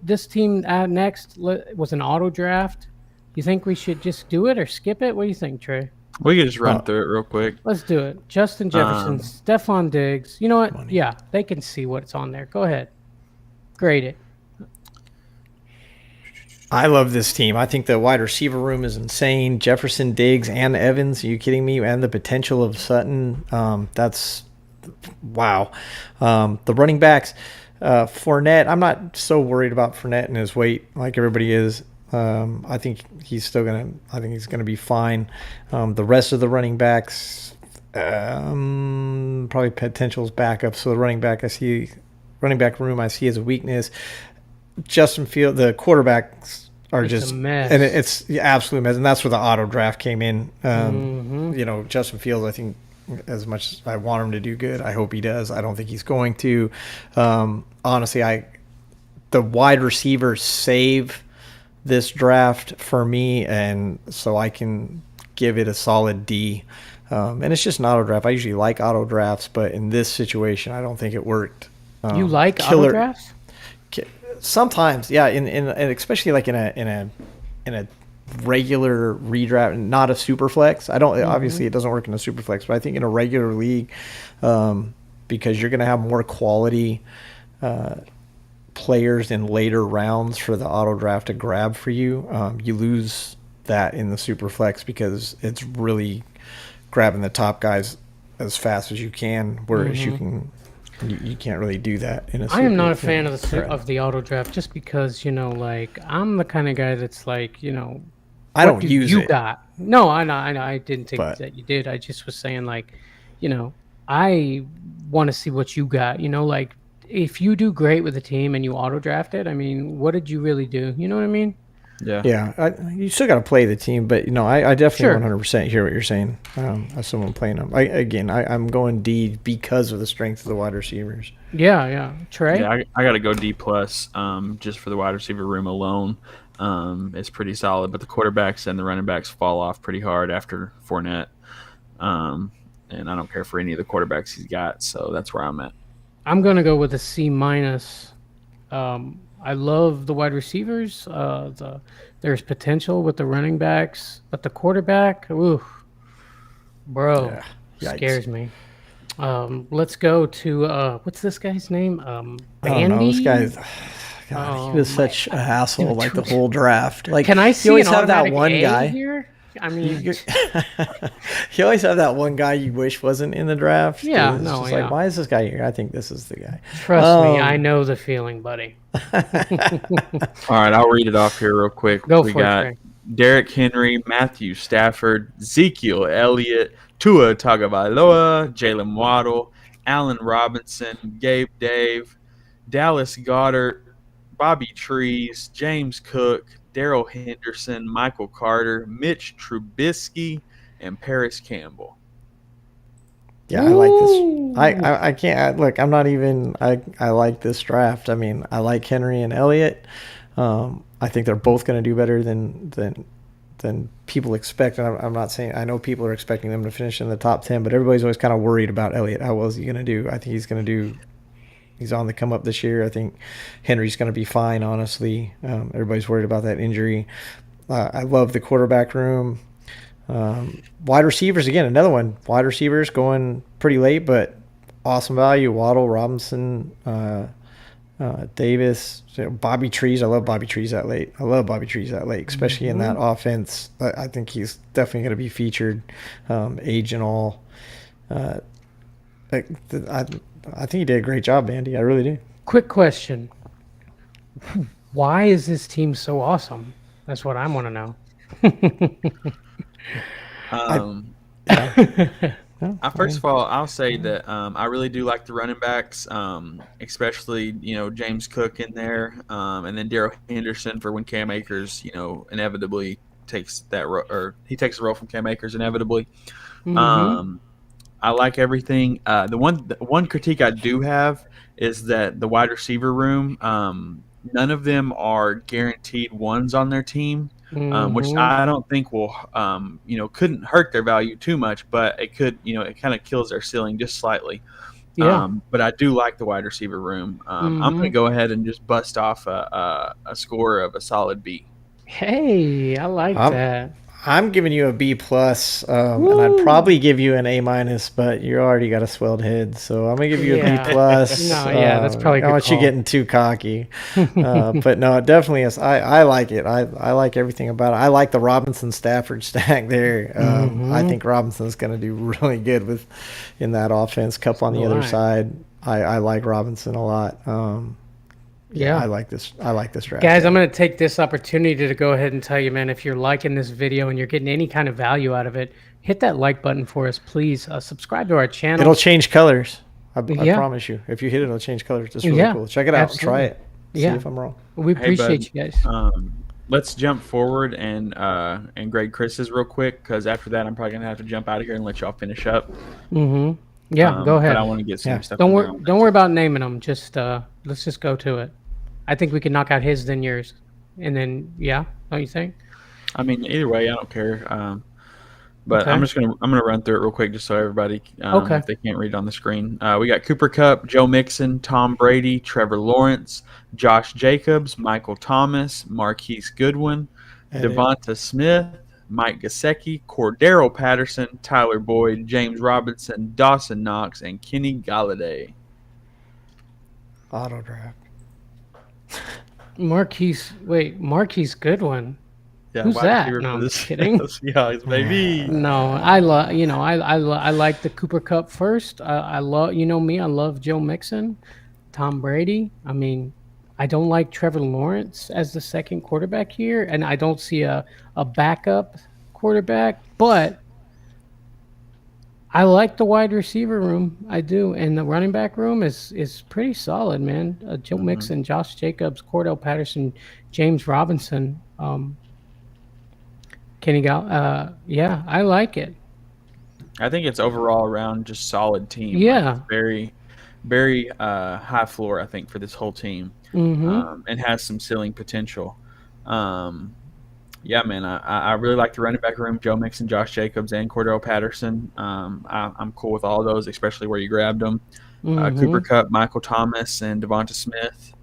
This team next was an auto draft. You think we should just do it or skip it? What do you think, Trey? We can just run through it real quick. Let's do it. Justin Jefferson, Stephon Diggs. You know what? Yeah, they can see what's on there. Go ahead. Grade it. I love this team. I think the wide receiver room is insane. Jefferson, Diggs, and Evans. Are you kidding me? And the potential of Sutton. That's wow. The running backs, Fournette. I'm not so worried about Fournette and his weight like everybody is. I think he's gonna be fine. The rest of the running backs, probably potential's backup. So the running back room I see as a weakness. Justin Field, the quarterbacks are It's just a mess. and it's absolute mess, and that's where the auto draft came in. Justin Fields, I think, as much as I want him to do good, I hope he does. I don't think he's going to. Honestly, the wide receivers save this draft for me, and so I can give it a solid D. And it's just an auto draft. I usually like auto drafts, but in this situation, I don't think it worked. You like auto drafts? Sometimes, yeah, and especially like in a regular redraft, not a super flex. I don't obviously it doesn't work in a super flex, but I think in a regular league, because you're going to have more quality players in later rounds for the auto draft to grab for you. You lose that in the super flex because it's really grabbing the top guys as fast as you can, whereas you can't really do that in a super. I am not a fan of the auto draft just because, like, I'm the kind of guy that's like, I don't use you it. got. No, I know. I didn't think But- that you did. I just was saying, like, I want to see what you got. Like, if you do great with a team and you auto draft it, I mean, what did you really do? You know what I mean? Yeah. You still got to play the team, but I definitely Sure. 100% hear what you're saying. As someone playing them, I'm going D because of the strength of the wide receivers. Yeah. Trey? Yeah, I got to go D plus. Just for the wide receiver room alone, it's pretty solid. But the quarterbacks and the running backs fall off pretty hard after Fournette, and I don't care for any of the quarterbacks he's got. So that's where I'm at. I'm going to go with a C minus. I love the wide receivers. There's potential with the running backs, but the quarterback, ooh, bro, Yikes. scares me. Let's go to what's this guy's name? I don't know. Bandy. This guy's. God, he was such a hassle, like the whole draft. Like, Can I see you always an have that automatic one A guy here? I mean, You always have that one guy you wish wasn't in the draft. Yeah, It's no, just yeah. like, why is this guy here? I think this is the guy. trust me, I know the feeling, buddy. All right, I'll read it off here real quick. Go we for it, got Trey. Derrick Henry, Matthew Stafford, Ezekiel Elliott, Tua Tagovailoa, Jalen Waddle, Allen Robinson, Gabe Dave, Dallas Goddard, Bobby Trees, James Cook, Darrell Henderson, Michael Carter, Mitch Trubisky, and Paris Campbell. Yeah, I like this. I can't look. I'm not even. I like this draft. I mean, I like Henry and Elliott. I think they're both going to do better than people expect. And I'm not saying. I know people are expecting them to finish in the top 10, but everybody's always kind of worried about Elliott. How well is he going to do? I think he's going to do. He's on the come up this year. I think Henry's going to be fine. Honestly, everybody's worried about that injury. I love the quarterback room. Wide receivers, again, another one. Wide receivers going pretty late, but awesome value. Waddle, Robinson, Davis, Bobby Trees. I love Bobby Trees that late. Especially in that offense. I think he's definitely going to be featured, age and all. I think he did a great job, Andy. I really do. Quick question: why is this team so awesome? That's what I want to know. First of all, I'll say that I really do like the running backs, especially James Cook in there, and then Darrell Henderson for when Cam Akers inevitably takes that he takes the role from Cam Akers inevitably. I like everything. The one critique I do have is that the wide receiver room, none of them are guaranteed ones on their team. which I don't think will, couldn't hurt their value too much, but it could, it kind of kills their ceiling just slightly. Yeah. But I do like the wide receiver room. I'm going to go ahead and just bust off a score of a solid B. Hey, I like that. I'm giving you a B plus, and I'd probably give you an A minus, but you already got a swelled head, so I'm gonna give you a B plus. No, yeah, that's probably a I good want you call. getting too cocky, but no, it definitely is. I like it. I like everything about it. I like the Robinson Stafford stack there. I think Robinson's gonna do really good in that offense. Cup on the other side. I like Robinson a lot. Yeah, I like this. I like this draft. Guys, I'm going to take this opportunity to go ahead and tell you, man, if you're liking this video and you're getting any kind of value out of it, hit that like button for us, please. Subscribe to our channel. It'll change colors. I promise you. If you hit it, it'll change colors. It's really cool. Check it out. Absolutely. Try it. See if I'm wrong. We appreciate you guys. Let's jump forward and grade Chris's real quick, because after that, I'm probably going to have to jump out of here and let y'all finish up. Yeah, go ahead. But I want to get some stuff. Don't worry about naming them. Just let's just go to it. I think we can knock out his then yours, and then don't you think? I mean, either way, I don't care. But Okay. I'm gonna run through it real quick just so everybody, if they can't read it on the screen. We got Cooper Kupp, Joe Mixon, Tom Brady, Trevor Lawrence, Josh Jacobs, Michael Thomas, Marquise Goodwin, Devonta Smith, Mike Gesicki, Cordero Patterson, Tyler Boyd, James Robinson, Dawson Knox, and Kenny Galladay. Auto draft. Marquise Goodwin. Yeah, Who's wide that? receiver No, for I'm the just kidding. Seahawks, baby. No, I like the Cooper Kupp first. I love, me, I love Joe Mixon, Tom Brady. I mean, I don't like Trevor Lawrence as the second quarterback here, and I don't see a backup quarterback, but I like the wide receiver room. I do, and the running back room is pretty solid, man. Joe Mixon, Josh Jacobs, Cordell Patterson, James Robinson, Kenny Gall. I like it. I think it's overall around just solid team. Yeah. Like, very, very high floor, I think, for this whole team, and has some ceiling potential. Yeah, man, I really like the running back room. Joe Mixon, Josh Jacobs, and Cordell Patterson. I'm cool with all of those, especially where you grabbed them. Cooper Kupp, Michael Thomas, and Devonta Smith.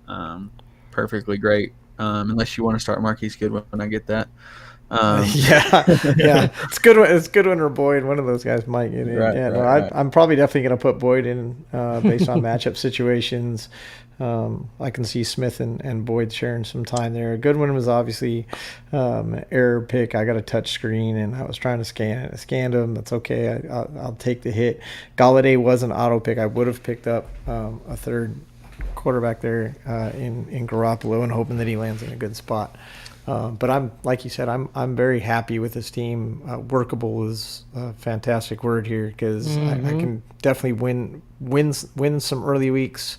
Perfectly great. Unless you want to start Marquise Goodwin, I get that. Yeah. It's good. It's Goodwin or Boyd. One of those guys might get in. Right. I'm probably definitely going to put Boyd in based on matchup situations. I can see Smith and Boyd sharing some time there. Goodwin was obviously error pick. I got a touch screen and I was trying to scan it. I scanned him. That's okay. I'll take the hit. Galladay was an auto pick. I would have picked up a third quarterback there in Garoppolo and hoping that he lands in a good spot. But I'm, like you said, I'm very happy with this team. Workable is a fantastic word here, because I can definitely win some early weeks,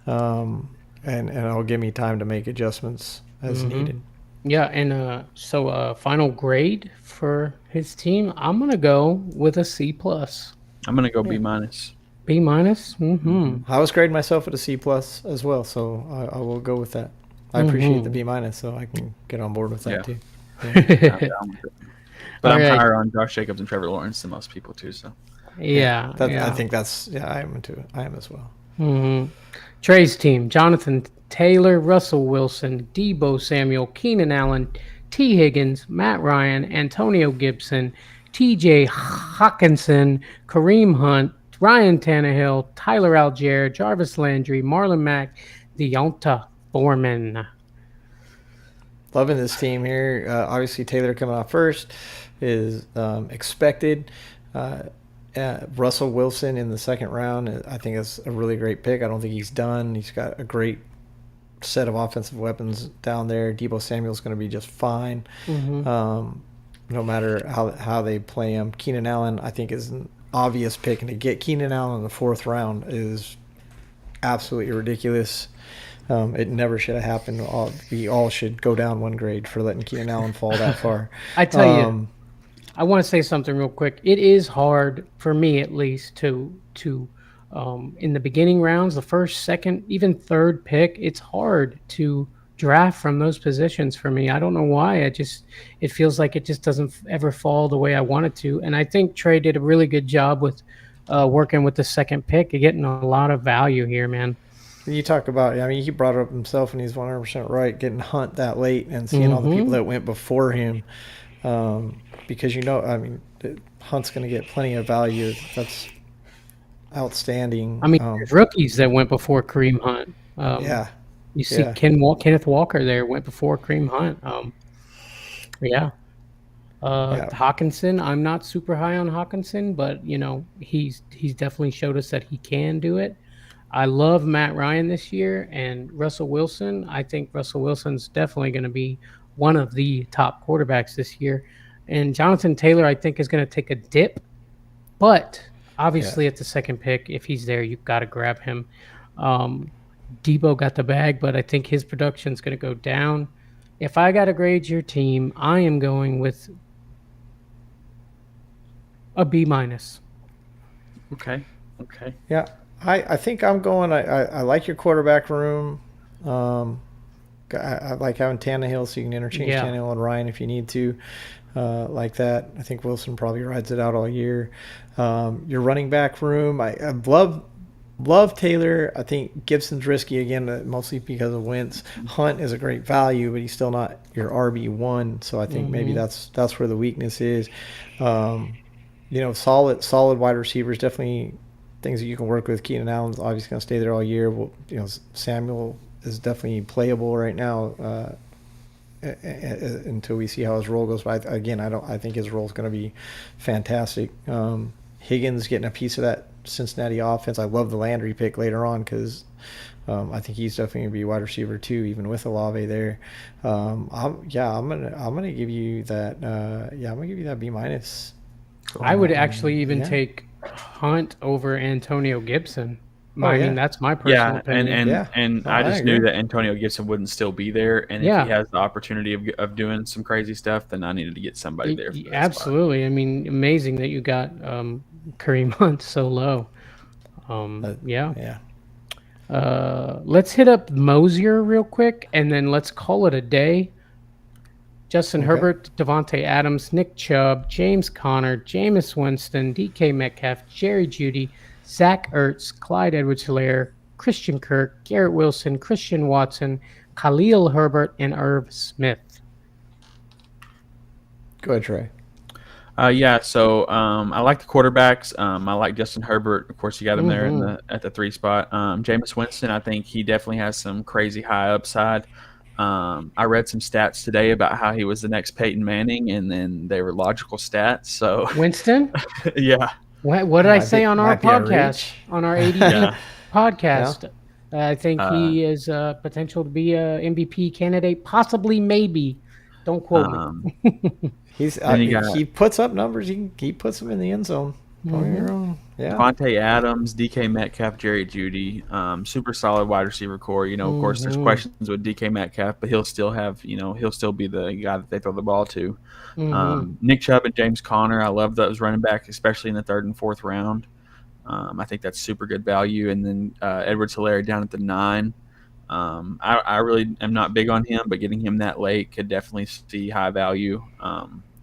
and it'll give me time to make adjustments as needed. Yeah, and so final grade for his team, I'm gonna go with a C plus. I'm gonna go B minus. B minus. I was grading myself at a C plus as well, so I will go with that. I appreciate the B minus, so I can get on board with that too. I'm down with it. But I'm Alright. higher on Josh Jacobs and Trevor Lawrence than most people too. So Yeah, I think I am into it. I am as well. Trey's team: Jonathan Taylor, Russell Wilson, Debo Samuel, Keenan Allen, T. Higgins, Matt Ryan, Antonio Gibson, T.J. Hawkinson, Kareem Hunt, Ryan Tannehill, Tyler Algier, Jarvis Landry, Marlon Mack, Deonta Foreman. Loving this team here. Obviously, Taylor coming off first is expected. Russell Wilson in the second round, I think, is a really great pick. I don't think he's done. He's got a great set of offensive weapons down there. Debo Samuel's going to be just fine, no matter how they play him. Keenan Allen, I think, is an obvious pick, and to get Keenan Allen in the fourth round is absolutely ridiculous. It never should have happened. We all should go down one grade for letting Keenan Allen fall that far. I tell you, I want to say something real quick. It is hard for me, at least, to in the beginning rounds, the first, second, even third pick. It's hard to draft from those positions for me. I don't know why. It feels like it just doesn't ever fall the way I want it to. And I think Trey did a really good job with working with the second pick and getting a lot of value here, man. You talk about, I mean, he brought it up himself, and he's 100% right. Getting Hunt that late and seeing all the people that went before him, because I mean, Hunt's going to get plenty of value. That's outstanding. I mean, there's rookies that went before Kareem Hunt. Yeah. You see Kenneth Walker there went before Kareem Hunt. Hawkinson, I'm not super high on Hawkinson, but he's definitely showed us that he can do it. I love Matt Ryan this year, and Russell Wilson. I think Russell Wilson's definitely going to be one of the top quarterbacks this year. And Jonathan Taylor, I think, is going to take a dip, but obviously at the second pick, if he's there, you've got to grab him. Debo got the bag, but I think his production is going to go down. If I got to grade your team, I am going with a B-. Okay. Yeah. I think I'm going. I like your quarterback room. I like having Tannehill, so you can interchange Tannehill and Ryan if you need to, like that. I think Wilson probably rides it out all year. Your running back room, I love Taylor. I think Gibson's risky again, mostly because of Wentz. Hunt is a great value, but he's still not your RB1. So I think maybe that's where the weakness is. Solid wide receivers, definitely things that you can work with. Keenan Allen's obviously going to stay there all year. Well, Samuel is definitely playable right now until we see how his role goes. But I think his role is going to be fantastic. Higgins getting a piece of that Cincinnati offense. I love the Landry pick later on because I think he's definitely going to be wide receiver too, even with Olave there. I'm gonna give you that. I'm gonna give you that B-. I would actually even take Hunt over Antonio Gibson. I mean, that's my personal opinion. And I just knew that Antonio Gibson wouldn't still be there, and if he has the opportunity of doing some crazy stuff, then I needed to get somebody there. For absolutely. Spot. I mean, amazing that you got Kareem Hunt so low. Let's hit up Mosier real quick, and then let's call it a day. Justin Herbert, Devontae Adams, Nick Chubb, James Conner, Jameis Winston, DK Metcalf, Jerry Jeudy, Zach Ertz, Clyde Edwards-Helaire, Christian Kirk, Garrett Wilson, Christian Watson, Khalil Herbert, and Irv Smith. Go ahead, Trey. So I like the quarterbacks. I like Justin Herbert. Of course, you got him there at the 3 spot. Jameis Winston, I think he definitely has some crazy high upside. I read some stats today about how he was the next Peyton Manning, and then they were logical stats. So Winston? Yeah. What did I say on our podcast, on our ADD podcast? I think he is potential to be a MVP candidate, possibly, maybe. Don't quote me. He puts up numbers. He puts them in the end zone. Devontae Adams, DK Metcalf, Jerry Jeudy, super solid wide receiver core. Of course, there's questions with DK Metcalf, but he'll still be the guy that they throw the ball to. Nick Chubb and James Conner, I love those running backs, especially in the 3rd and 4th round. I think that's super good value. And then Edwards-Helaire down at the 9. I really am not big on him, but getting him that late could definitely see high value.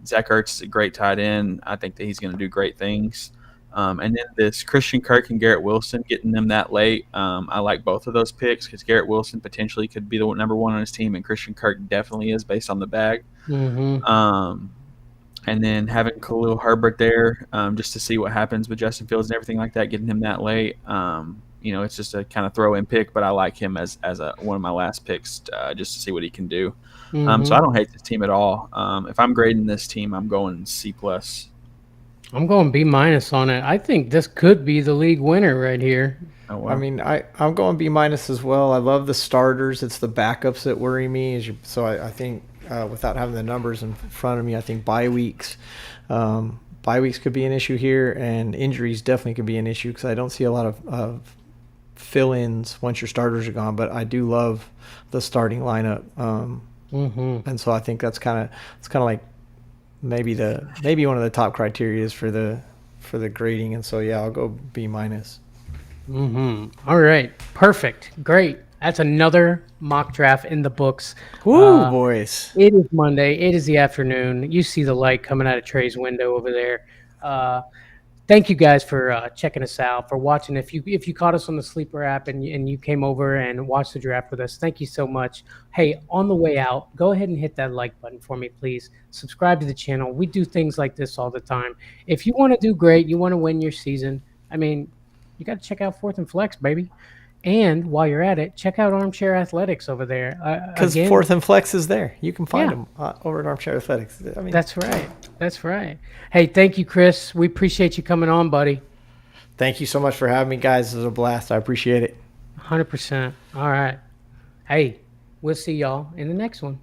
Zach Ertz is a great tight end. I think that he's going to do great things. And then this Christian Kirk and Garrett Wilson, getting them that late. I like both of those picks because Garrett Wilson potentially could be the number 1 on his team, and Christian Kirk definitely is based on the bag. And then having Khalil Herbert there just to see what happens with Justin Fields and everything like that, getting him that late. It's just a kind of throw-in pick, but I like him as one of my last picks just to see what he can do. So I don't hate this team at all. If I'm grading this team, I'm going C+. I'm going B- on it. I think this could be the league winner right here. Oh, wow. I mean, I'm going B- as well. I love the starters. It's the backups that worry me. So I think without having the numbers in front of me, I think bye weeks could be an issue here, and injuries definitely could be an issue because I don't see a lot of fill-ins once your starters are gone. But I do love the starting lineup, and so I think it's kind of like maybe one of the top criteria for the grading. And so I'll go B-. All right, perfect, great. That's another mock draft in the books. Woo, boys. It is Monday. It is the afternoon. You see the light coming out of Trey's window over there. Thank you guys for checking us out, for watching. If you caught us on the Sleeper app and you came over and watched the draft with us, thank you so much. Hey, on the way out, go ahead and hit that like button for me, please. Subscribe to the channel. We do things like this all the time. If you want to do great, you want to win your season, I mean, you got to check out Fourth and Flex, baby. And while you're at it, check out Armchair Athletics over there. Because Again, Fourth and Flex is there. You can find Yeah. them over at Armchair Athletics. I mean, That's right. That's right. Hey, thank you, Chris. We appreciate you coming on, buddy. thank you so much for having me, guys. It was a blast. I appreciate it. 100%. All right. Hey, we'll see y'all in the next one.